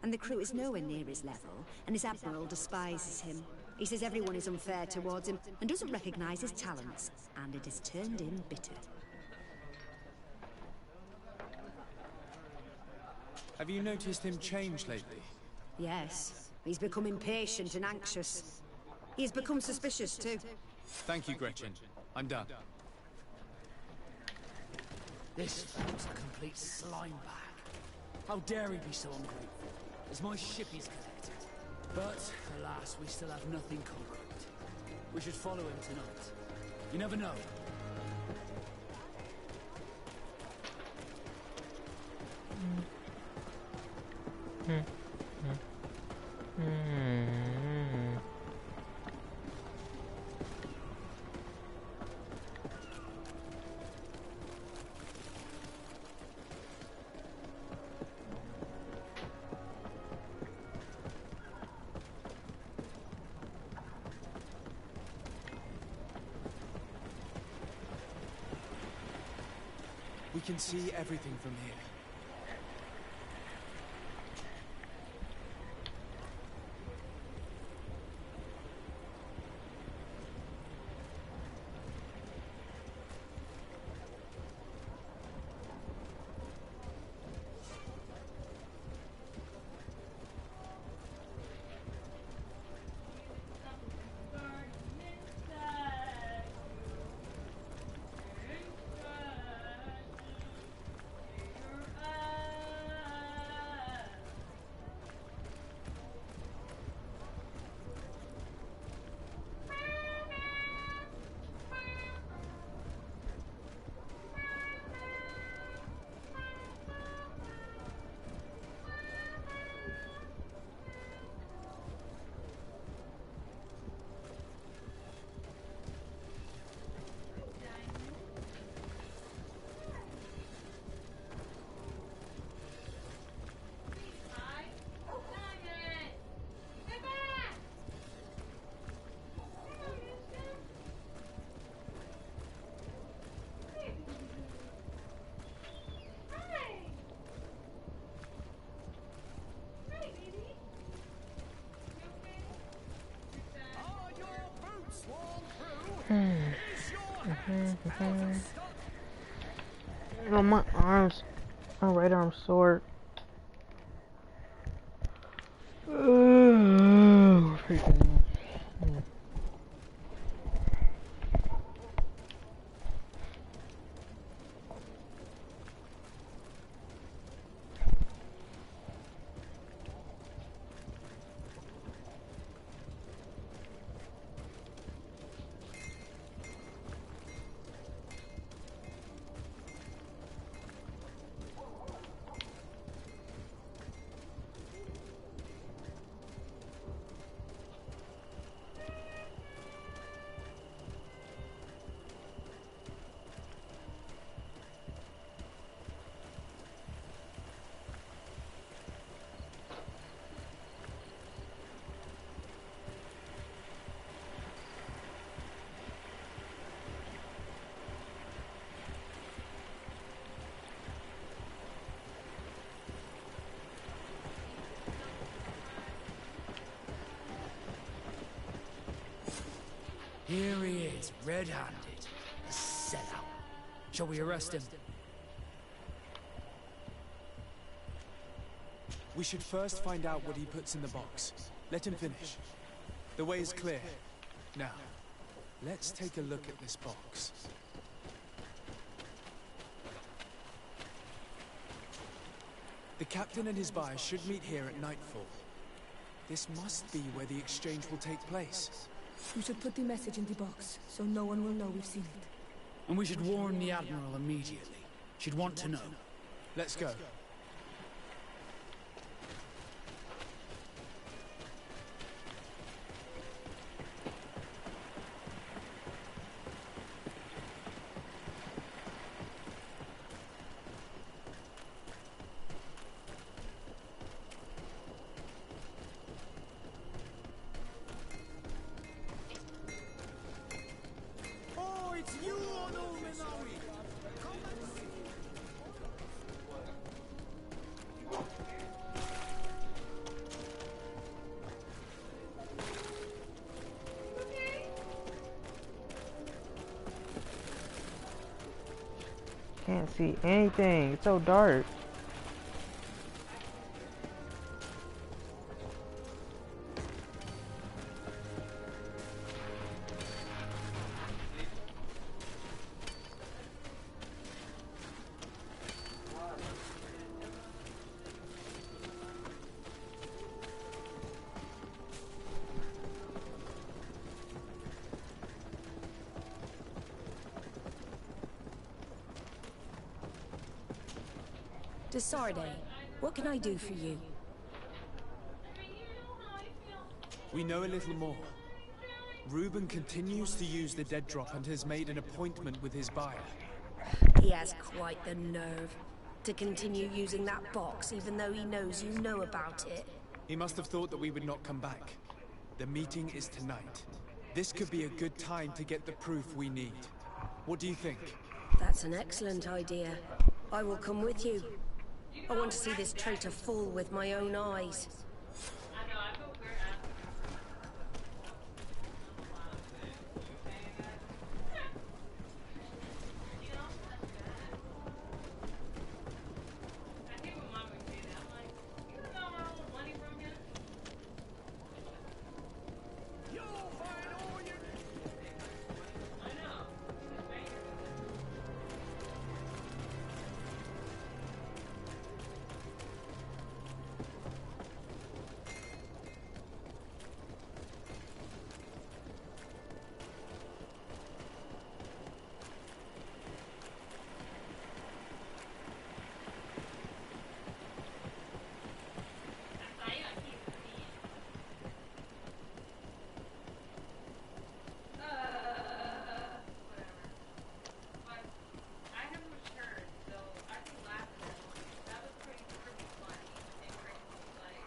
And the crew is nowhere near his level, and his admiral despises him. He says everyone is unfair towards him and doesn't recognize his talents, and it has turned him bitter. Have you noticed him change lately? Yes, he's become impatient and anxious. He has become suspicious too. Thank you, Gretchen. I'm done. This fellow's a complete slime bag. How dare he be so ungrateful, as my ship is collected. But, alas, we still have nothing concrete. We should follow him tonight. You never know. We can see everything from here. Oh, my arms, my right arm's sore. Freaking. Here he is, red-handed. A sellout. Shall we arrest him? We should first find out what he puts in the box. Let him finish. The way is clear. Now, let's take a look at this box. The captain and his buyer should meet here at nightfall. This must be where the exchange will take place. We should put the message in the box, so no one will know we've seen it. And we should warn the Admiral immediately. She'd want to know. Let's go. Can't see anything. It's so dark. Desarde, what can I do for you? We know a little more. Reuben continues to use the dead drop and has made an appointment with his buyer. He has quite the nerve to continue using that box even though he knows you know about it. He must have thought that we would not come back. The meeting is tonight. This could be a good time to get the proof we need. What do you think? That's an excellent idea. I will come with you. I want to see this traitor fall with my own eyes.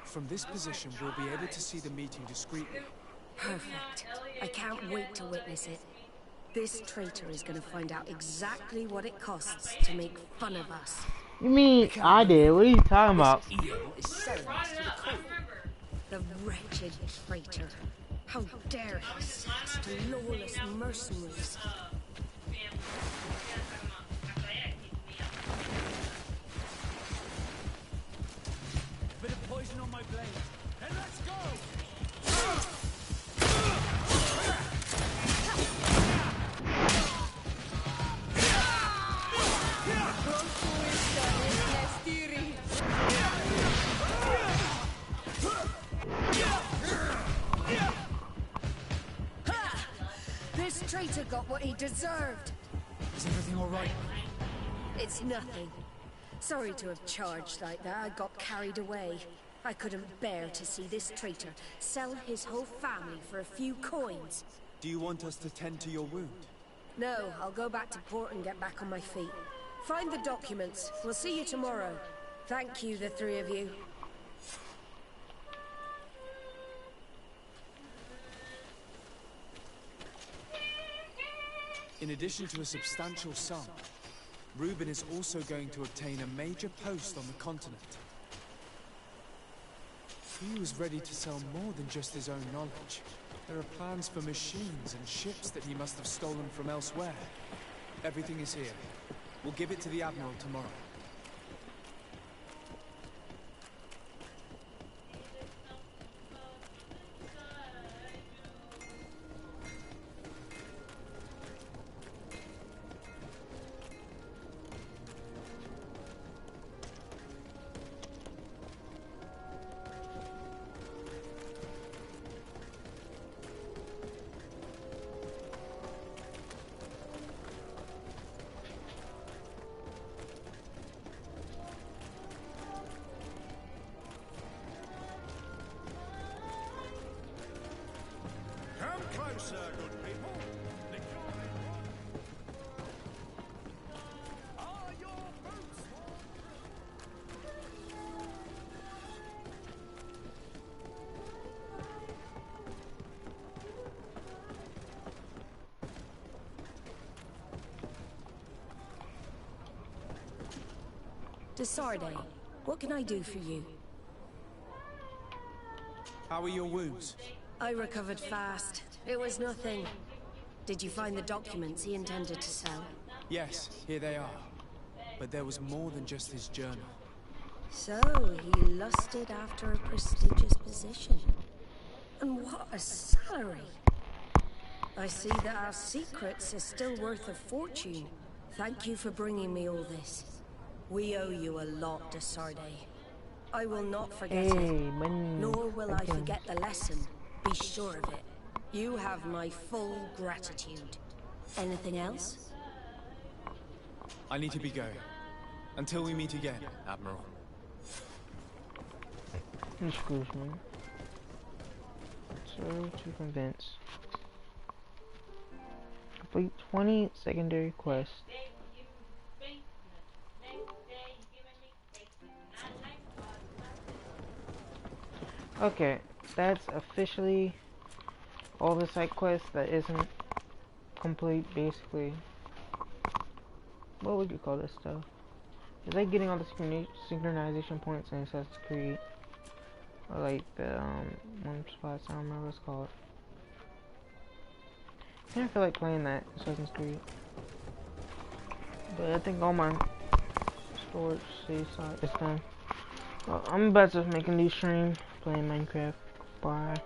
From this position, we'll be able to see the meeting discreetly. Perfect. I can't wait to witness it. This traitor is going to find out exactly what it costs to make fun of us. You mean I did? What are you talking about? The wretched traitor. How dare he sass to lawless mercenaries. Bit of poison on my blade. And let's go! This traitor got what he deserved. Is everything all right? It's nothing. Sorry to have charged like that. I got carried away. I couldn't bear to see this traitor sell his whole family for a few coins. Do you want us to tend to your wound? No, I'll go back to port and get back on my feet. Find the documents. We'll see you tomorrow. Thank you, the three of you. In addition to a substantial sum, Reuben is also going to obtain a major post on the continent. He was ready to sell more than just his own knowledge. There are plans for machines and ships that he must have stolen from elsewhere. Everything is here. We'll give it to the Admiral tomorrow. Closer, good people. Are your boots? Desarde, what can I do for you? How are your wounds? I recovered fast. It was nothing. Did you find the documents he intended to sell? Yes, here they are. But there was more than just his journal. So, he lusted after a prestigious position. And what a salary! I see that our secrets are still worth a fortune. Thank you for bringing me all this. We owe you a lot, de Sardet. I will not forget it, nor will I forget the lesson. Be sure of it. You have my full gratitude. Anything else? I need to be going. Until we meet again, Admiral. Excuse me. Serve to convince. Complete 20 secondary quests. Okay, that's officially all the side quests that isn't complete, basically. What would you call this stuff? It's like getting all the synchronization points in Assassin's Creed. Or like the one spots, I don't remember what it's called. I kind of feel like playing that Assassin's Creed. But I think all my storage save side is done. Well, I'm about to make a new stream playing Minecraft. Bye.